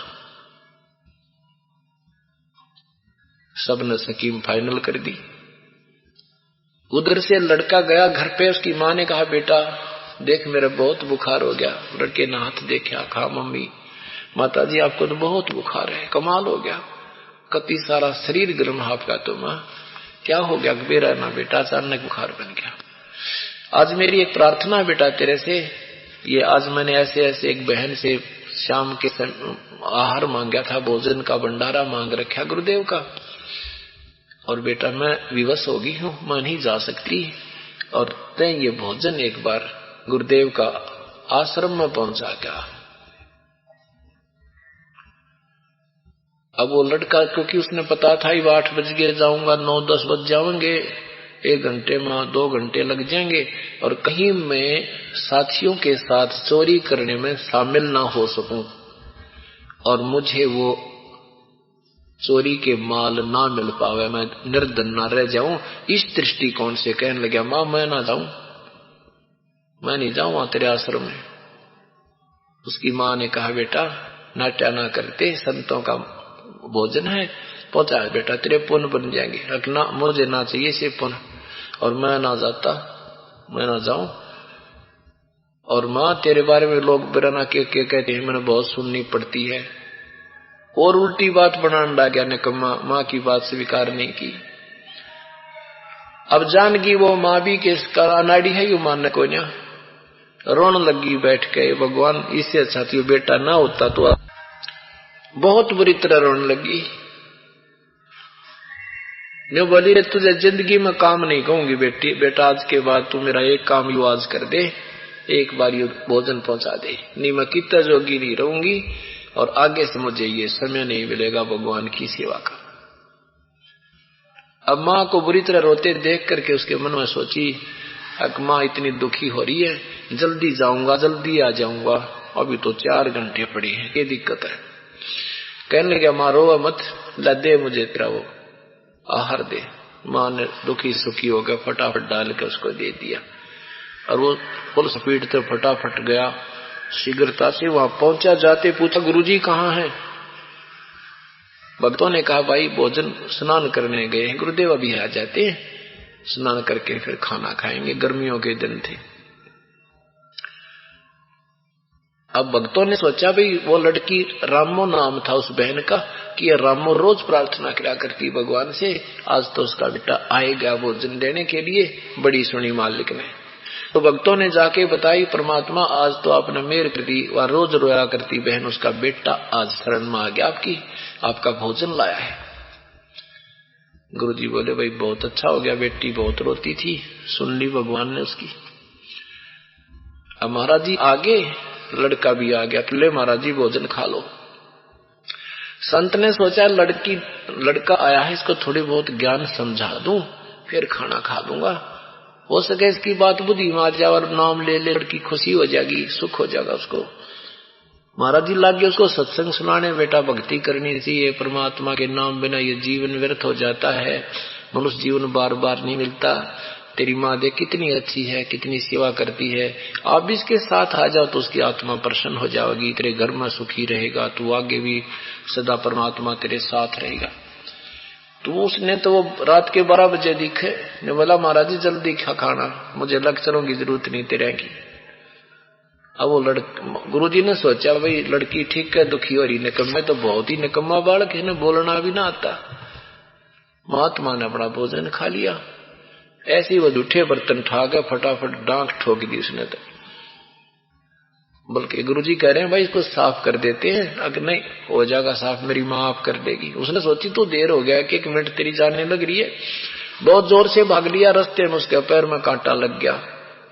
सबने स्कीम फाइनल कर दी। उधर से लड़का गया घर पे, उसकी माँ ने कहा बेटा देख मेरा बहुत बुखार हो गया। लड़के ने हाथ देखा, कहा मम्मी माता जी आपको तो बहुत बुखार है, कमाल हो गया, कति सारा शरीर गर्म आपका। तो माँ क्या हो गया? बेरा ना बेटा अचानक बुखार बन गया। आज मेरी एक प्रार्थना है बेटा तेरे से, ये आज मैंने ऐसे ऐसे एक बहन से शाम के आहार मांगा था, भोजन का भंडारा मांग रखा गुरुदेव का, और बेटा मैं विवश हो गई हूँ, मैं नहीं जा सकती, और तय ये भोजन एक बार गुरुदेव का आश्रम में पहुंचा गया। अब वो लड़का, क्योंकि उसने पता था ही 8 बज गए जाऊंगा, 9-10 बज जाएंगे, 1 घंटे में 2 घंटे लग जाएंगे, और कहीं मैं साथियों के साथ चोरी करने में शामिल ना हो सकूं और मुझे वो चोरी के माल ना मिल पावे, मैं निर्धन ना रह जाऊं, इस दृष्टिकोण से कहने लगा मां मैं ना जाऊं, मैं नहीं जाऊंगा तेरे आश्रम में। उसकी मां ने कहा बेटा नाट्या ना करते, संतों का भोजन है, पहुंचा बेटा तेरे पुण्य बन जाएंगे, रखना मुझे ना चाहिए से पुण्य, और मैं ना जाता, मैं ना जाऊं। और मां तेरे बारे में लोग बिराना के कहते हैं, मैंने बहुत सुननी पड़ती है, और उल्टी बात बनाने लग गया निकम्मा, मां की बात स्वीकार नहीं की। अब जानगी वो मां भी के अनाड़ी है, यू मानने को ना रोने लगी बैठ के, भगवान इससे अच्छा थी बेटा ना होता तो। बहुत बुरी तरह रोने लगी। जो बोली रे तुझे जिंदगी में काम नहीं कहूंगी बेटी, बेटा आज के बाद तू मेरा एक काम यू आज कर दे, एक बार यू भोजन पहुंचा दे, नहीं मैं कितना जोगी नहीं रहूंगी, और आगे से मुझे ये समय नहीं मिलेगा भगवान की सेवा का। अब मां को बुरी तरह रोते देख करके उसके मन में सोची, अक मां इतनी दुखी हो रही है, जल्दी जाऊंगा, जल्दी आ जाऊंगा, अभी तो 4 घंटे पड़े हैं, ये दिक्कत है। कहने लगा मारो मत, ला दे मुझे तेरा वो आहार दे। माँ ने दुखी सुखी हो गया, फटाफट डाल के उसको दे दिया और वो फुल स्पीड से फटाफट गया, शीघ्रता से वहां पहुंचा। जाते पूछा गुरुजी कहाँ हैं? भक्तों ने कहा भाई भोजन स्नान करने गए हैं, गुरुदेव अभी आ जाते हैं, स्नान करके फिर खाना खाएंगे, गर्मियों के दिन थे। अब भक्तों ने सोचा भाई वो लड़की रामो नाम था उस बहन का, कि ये रामो रोज प्रार्थना किया करती भगवान से, आज तो उसका बेटा आएगा भोजन देने के लिए, बड़ी सुनी मालिक ने। तो भक्तों ने जाके बताई परमात्मा आज तो आपने मेहर कर दी, वह रोज रोया करती बहन उसका बेटा आज शरण में आ गया, आपका भोजन लाया है। गुरुजी बोले भाई बहुत अच्छा हो गया, बेटी बहुत रोती थी, सुन ली भगवान ने उसकी। अब महाराज जी आगे, लड़का भी आ गया, ले महाराज जी भोजन खा लो। संत ने सोचा लड़का आया है, इसको थोड़ी बहुत ज्ञान समझा दूं, फिर खाना खा दूंगा, हो सके इसकी बात बुद्धि में आ जाए और नाम ले ले, लड़की खुशी हो जाएगी, सुख हो जाएगा उसको। महाराज जी लागे उसको सत्संग सुनाने, बेटा भक्ति करनी चाहिए, परमात्मा के नाम बिना ये जीवन व्यर्थ हो जाता है, मनुष्य जीवन बार बार नहीं मिलता। तेरी माँ देख कितनी अच्छी है, कितनी सेवा करती है, आप भी इसके साथ आ जाओ तो उसकी आत्मा प्रसन्न हो जाएगी, तेरे घर में सुखी रहेगा, तू आगे भी सदा परमात्मा तेरे साथ रहेगा। तो उसने तो वो रात के 12 बजे दिखे, ने बोला महाराज जी जल्दी खाना, मुझे लेक्चरों की जरूरत नहीं तेरे की। अब वो गुरुजी ने सोचा भाई लड़की ठीक है, दुखी हो रही, निकम्मे तो बहुत ही निकम्मा बालक है, बोलना भी ना आता। महात्मा ने अपना भोजन खा लिया, ऐसे ही वो जूठे बर्तन उठा गया, फटाफट डांक ठोक दी उसने तो। बल्कि गुरुजी कह रहे हैं भाई इसको साफ कर देते हैं, अगर नहीं हो जाएगा साफ, मेरी माँ आप कर देगी। उसने सोची तो देर हो गया कि 1 मिनट तेरी जाने लग रही है, बहुत जोर से भाग लिया, रास्ते में उसके पैर में कांटा लग गया,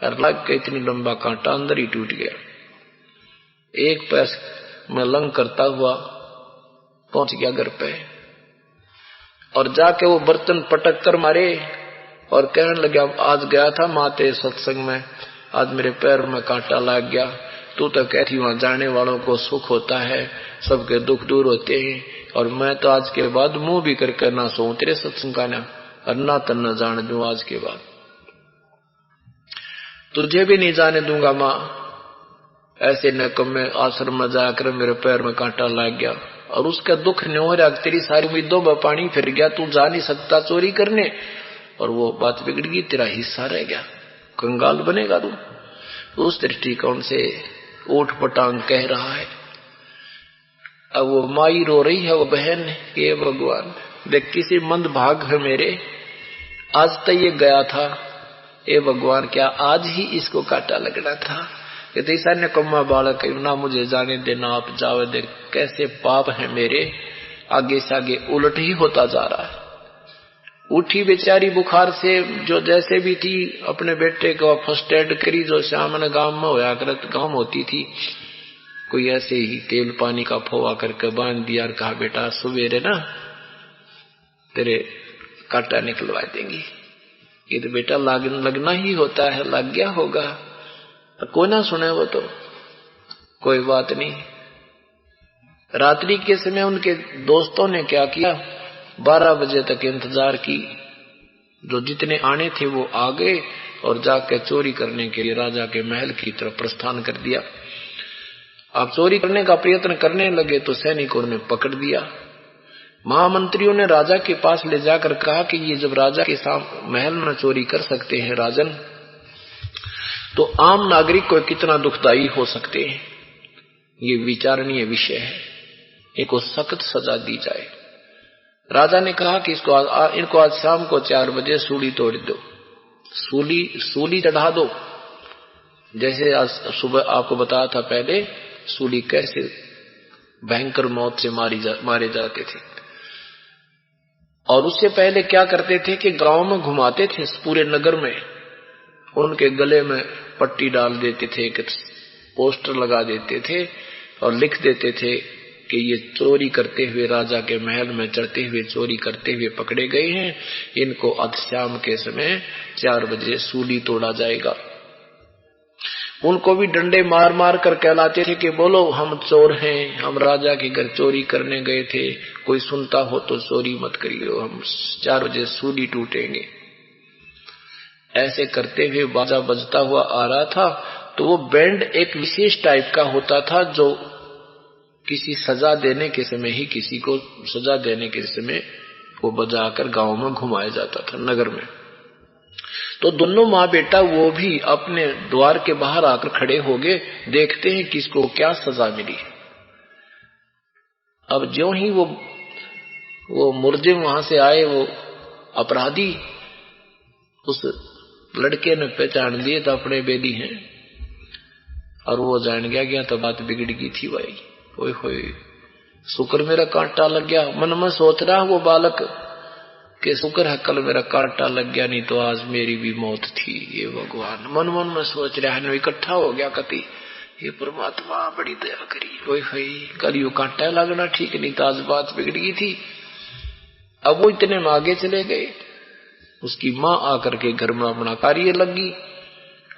और लग के इतनी लंबा कांटा अंदर ही टूट गया। एक पैर में लंग करता हुआ पहुंच गया घर पे, और जाके वो बर्तन पटक कर मारे और कहने लगा आज गया था माते सत्संग में, आज मेरे पैर में कांटा लग गया, तू तो कहती वहां जाने वालों को सुख होता है, सबके दुख दूर होते हैं, और मैं तो आज के बाद मुंह भी करके ना सोऊं तेरे सत्संग का ना, और ना तन न जान दूं, आज के बाद तुझे भी नहीं जाने दूंगा माँ। ऐसे निकम्मे आश्रम में जाकर मेरे पैर में कांटा लग गया, और उसका दुख नहीं हो रहा, तेरी सारी उम्मीदों में पानी फिर गया, तू जा नहीं सकता चोरी करने, और वो बात बिगड़ गई, तेरा हिस्सा रह गया, कंगाल बनेगा तू। उस दृष्टिकोण से ऊट पटांग कह रहा है। अब वो माई रो रही है, वो बहन, ये भगवान देख किसी मंद भाग है मेरे, आज तक ये गया था, ये भगवान क्या आज ही इसको कांटा लगना था। ये तो ऐसा निकम्मा बालक है, ना मुझे जाने देना, आप जाओ, देख कैसे पाप है मेरे, आगे से आगे उलट ही होता जा रहा है। उठी बेचारी बुखार से, जो जैसे भी थी, अपने बेटे को फर्स्ट एड करी, जो सामने गांव में होया करत गांव होती थी, कोई ऐसे ही तेल पानी का फोवा करके बांध दिया और कहा बेटा सवेरे ना तेरे कांटा निकलवा देंगी। ये तो बेटा लगना ही होता है, लग गया होगा, तो कोई ना सुने वो तो कोई बात नहीं। रात्रि के समय उनके दोस्तों ने क्या किया, 12 बजे तक इंतजार की, जो जितने आने थे वो आ गए, और जाकर चोरी करने के लिए राजा के महल की तरफ प्रस्थान कर दिया। आप चोरी करने का प्रयत्न करने लगे तो सैनिकों ने पकड़ दिया। महामंत्रियों ने राजा के पास ले जाकर कहा कि ये जब राजा के महल में चोरी कर सकते हैं राजन, तो आम नागरिक को कितना दुखदायी हो सकते हैं, ये विचारणीय विषय है, इनको सख्त सजा दी जाए। राजा ने कहा कि इनको आज शाम को 4 बजे सूली तोड़ दो, सूली चढ़ा दो। जैसे आज सुबह आपको बताया था पहले, सूली कैसे भयंकर मौत से मारे जाते थे। और उससे पहले क्या करते थे कि गांव में घुमाते थे, पूरे नगर में उनके गले में पट्टी डाल देते थे, एक पोस्टर लगा देते थे और लिख देते थे कि ये चोरी करते हुए राजा के महल में चढ़ते हुए चोरी करते हुए पकड़े गए हैं, इनको आज शाम के समय 4 बजे सूली तोड़ा जाएगा। उनको भी डंडे मार मार कर कहलाते थे कि बोलो हम चोर हैं, हम राजा के घर चोरी करने गए थे, कोई सुनता हो तो चोरी मत करियो, हम 4 बजे सूली टूटेंगे। ऐसे करते हुए बाजा बजता हुआ आ रहा था। तो वो बैंड एक विशेष टाइप का होता था जो किसी सजा देने के समय ही, किसी को सजा देने के समय वो बजाकर गांव में घुमाया जाता था, नगर में। तो दोनों माँ बेटा वो भी अपने द्वार के बाहर आकर खड़े हो गए, देखते हैं किसको क्या सजा मिली। अब ज्यों ही वो मुर्जिम वहां से आए, वो अपराधी, उस लड़के ने पहचान लिए तो अपने बेदी हैं, और वो जान गया तो बात बिगड़ गई थी भाई। ओए होए, शुक्र मेरा कांटा लग गया। मन में सोच रहा वो बालक कि शुक्र है कल मेरा कांटा लग गया, नहीं तो आज मेरी भी मौत थी। ये भगवान मन मन में सोच रहा है। इकट्ठा हो गया कति, ये परमात्मा बड़ी दया करी। ओए होए, कल यू कांटा लगना ठीक नहीं तो आज बात बिगड़ गई थी। अब वो इतने में आगे चले गए। उसकी माँ आकर के घर में अपना कार्य लगी।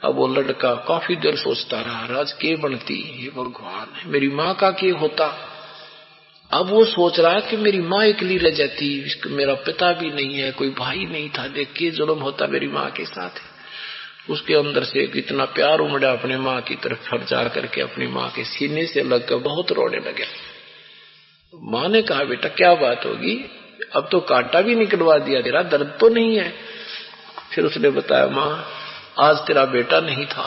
अब वो लड़का काफी देर सोचता रहा, राज के बनती, ये भगवान है, मेरी माँ का क्या होता। अब वो सोच रहा है कि मेरी माँ अकेली रह जाती, मेरा पिता भी नहीं है, कोई भाई नहीं था, देख के जुल्म होता मेरी माँ के साथ। उसके अंदर से इतना प्यार उमड़ा अपने माँ की तरफ, फट जा करके अपनी माँ के सीने से लगकर बहुत रोने लगे। माँ ने कहा बेटा क्या बात होगी, अब तो कांटा भी निकलवा दिया, तेरा दर्द तो नहीं है। फिर उसने बताया माँ आज तेरा बेटा नहीं था,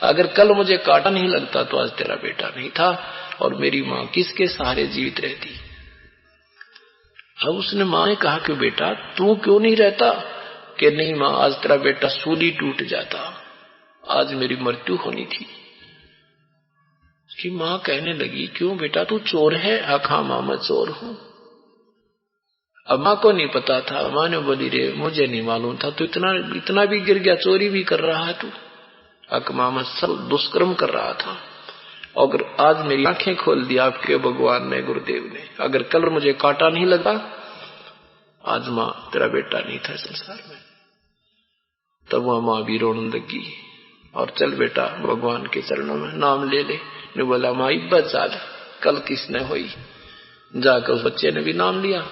अगर कल मुझे कांटा नहीं लगता तो आज तेरा बेटा नहीं था, और मेरी माँ किसके सहारे जीवित रहती। अब उसने माँ ने कहा कि बेटा तू क्यों नहीं रहता, कि नहीं माँ आज तेरा बेटा सूली टूट जाता, आज मेरी मृत्यु होनी थी। कि माँ कहने लगी क्यों बेटा तू चोर है। हाँ माँ मैं चोर हूं। अब माँ को नहीं पता था। माँ ने बोली रे मुझे नहीं मालूम था, तू इतना भी गिर गया, चोरी भी कर रहा है तू। अक माँ मैं सब दुष्कर्म कर रहा था, अगर आज मेरी आंखें खोल दी आपके भगवान ने, गुरुदेव ने, अगर कल मुझे कांटा नहीं लगा आज माँ तेरा बेटा नहीं था संसार में। तब वह माँ भी रोने लगी और चल बेटा भगवान के चरणों में नाम ले ले। ने बोला माँ इब्बत चाल, कल किसने हुई। जाकर उस बच्चे ने भी नाम लिया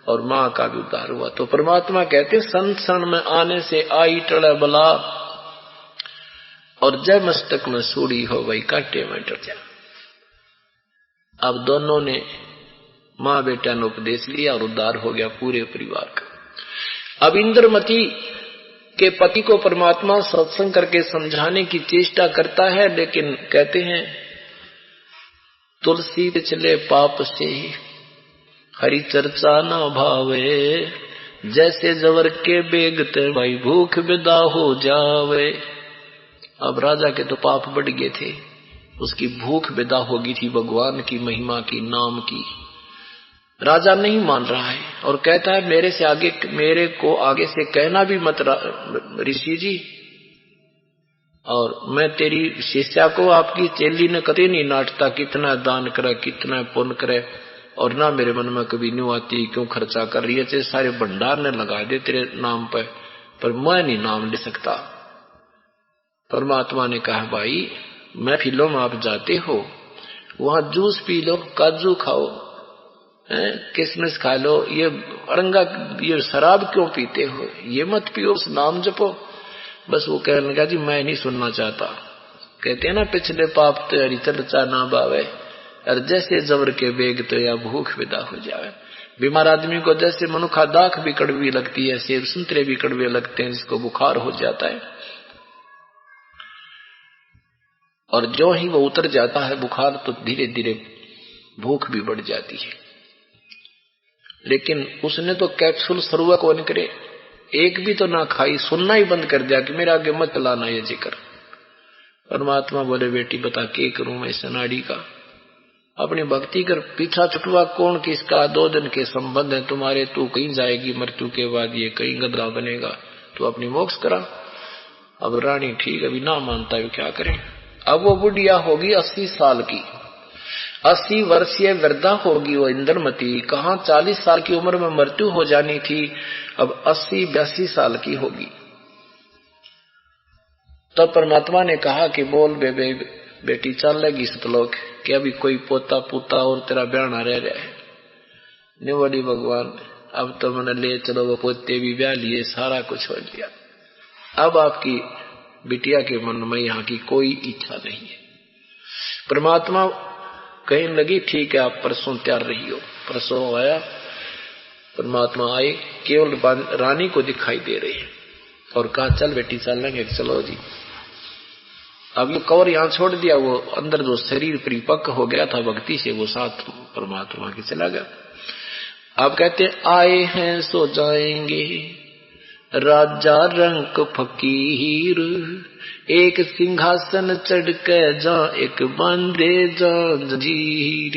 और माँ का भी उद्धार हुआ। तो परमात्मा कहते संसरण में आने से आई टले बला, और जय मस्तक में सूड़ी हो वही कांटे में डर जा। अब दोनों ने माँ बेटा ने उपदेश लिया और उद्धार हो गया पूरे परिवार का। अब इंद्रमती के पति को परमात्मा सत्संग करके समझाने की चेष्टा करता है, लेकिन कहते हैं तुलसी चले पाप से हरि चर्चा न भावे, जैसे जवर के बेगते भाई भूख विदा हो जावे। अब राजा के तो पाप बढ़ गए थे, उसकी भूख विदा हो गई थी भगवान की महिमा की, नाम की। राजा नहीं मान रहा है और कहता है मेरे को आगे से कहना भी मत ऋषि जी, और मैं तेरी शिष्या को आपकी चेली ने कभी नहीं नाटता कितना दान करे कितना पुण्य करे, और ना मेरे मन में कभी न्यू आती क्यों खर्चा कर रही है, सारे भंडार ने लगा दे तेरे नाम पर मैं नहीं नाम ले सकता। परमात्मा ने कहा भाई महफिलों में आप जाते हो, वहां जूस पी लो, काजू खाओ, किशमिश खा लो, ये अरंगा ये शराब क्यों पीते हो, ये मत पियो, उस नाम जपो। बस वो कहने लगा जी मैं नहीं सुनना चाहता। कहते हैं ना पिछले पाप तो हरी चर्चा ना बावे, और जैसे जबर के बेग तो या भूख विदा हो जावे। बीमार आदमी को जैसे मनुखा दाख भी कड़वी लगती है, सेब संतरे भी कड़वे लगते हैं, जिसको बुखार हो जाता है, और जो ही वो उतर जाता है बुखार तो धीरे धीरे भूख भी बढ़ जाती है। लेकिन उसने तो कैप्सूल सरुआ कौन करे, एक भी तो ना खाई, सुनना ही बंद कर दिया कि मेरे आगे मत लाना ये जिक्र। परमात्मा बोले बेटी बता के करूं मैं इस नाड़ी का, अपनी भक्ति कर, पीछा छुटवा कौन किसका, 2 दिन के संबंध है तुम्हारे, तू कहीं जाएगी मृत्यु के बाद, ये कहीं गदरा बनेगा, तू अपनी मोक्ष करा। अब रानी ठीक अभी ना मानता है, क्या करें। अब वो बुढ़िया होगी 80 साल की, 80 वर्षीय वृद्धा होगी वो इंद्रमती। कहाँ 40 साल की उम्र में मृत्यु हो जानी थी, अब 80-82 साल की होगी। तो परमात्मा ने कहा कि बोल बेटी चल लगी सतलोक, कि अभी कोई पोता पुता और तेरा ब्याह रह रहा है। ने बोली भगवान अब तो मैंने ले चलो, वो पोते भी ब्याह लिए, सारा कुछ हो लिया, अब आपकी बिटिया के मन में यहाँ की कोई इच्छा नहीं है। परमात्मा कहने लगी ठीक है आप परसों तैयार रही हो। परसों आया, परमात्मा आए, केवल रानी को दिखाई दे रही है और कहा चल बेटी चलेंगे। चलो जी। अब ये कवर यहाँ छोड़ दिया, वो अंदर जो शरीर परिपक्व हो गया था भक्ति से, वो साथ परमात्मा के चला गया। आप कहते आए हैं सो जाएंगे राजा रंक फकीर, एक सिंहासन चढ़ के जा एक बांधे जा जंजीर।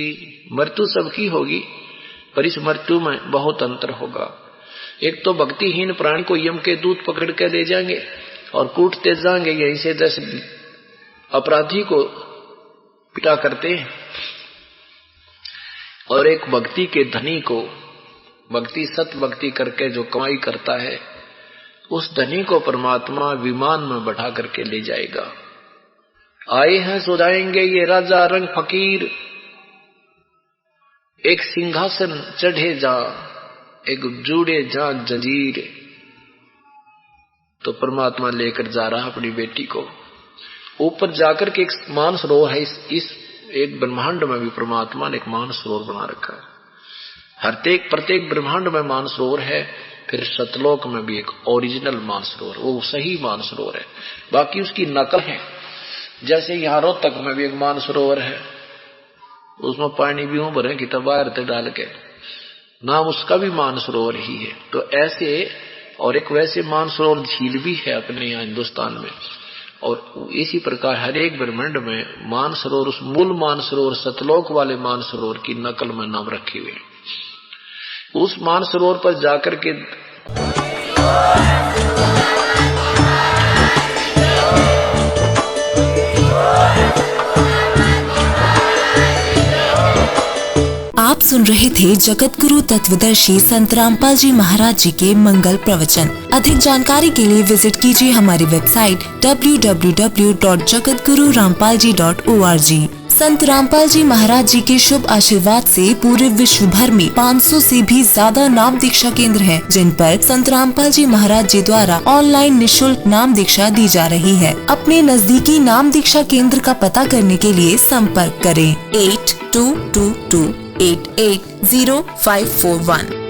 मृत्यु सबकी होगी, पर इस मृत्यु में बहुत अंतर होगा। एक तो भक्तिहीन प्राणी को यम के दूत पकड़ के ले जाएंगे और कूटते जाएंगे, यहीं से 10 अपराधी को पिटा करते हैं, और एक भक्ति के धनी को, भक्ति सत भक्ति करके जो कमाई करता है, उस धनी को परमात्मा विमान में बैठा करके ले जाएगा। आए हैं सो जाएंगे ये राजा रंग फकीर, एक सिंहासन चढ़े जा एक जुड़े जा जंजीर। तो परमात्मा लेकर जा रहा अपनी बेटी को ऊपर जाकर के। एक मानसरोवर है, इस एक ब्रह्मांड में भी परमात्मा ने एक मानसरोवर बना रखा है। प्रत्येक ब्रह्मांड में मानसरोवर है। फिर सतलोक में भी एक ओरिजिनल मानसरोवर, वो सही मानसरोवर है, बाकी उसकी नकल है। जैसे यहाँ रोहतक में भी एक मानसरोवर है, उसमें पानी भी भरे कि बाहर तक डाल के, नाम उसका भी मानसरोवर ही है। तो ऐसे और एक वैसे मानसरोवर झील भी है अपने यहाँ हिंदुस्तान में, और इसी प्रकार हर एक ब्रह्मांड में मानसरोवर, उस मूल मानसरोवर सतलोक वाले मानसरोवर की नकल में नाम रखे हुए। उस मानसरोवर पर जाकर के आप सुन रहे थे जगत गुरु तत्वदर्शी संत रामपाल जी महाराज जी के मंगल प्रवचन। अधिक जानकारी के लिए विजिट कीजिए हमारी वेबसाइट www.jagatgururampalji.org। संत रामपाल जी महाराज जी के शुभ आशीर्वाद से पूरे विश्व भर में 500 से भी ज्यादा नाम दीक्षा केंद्र हैं, जिन पर संत रामपाल जी महाराज जी द्वारा ऑनलाइन निःशुल्क नाम दीक्षा दी जा रही है। अपने नजदीकी नाम दीक्षा केंद्र का पता करने के लिए संपर्क करें 8222880541।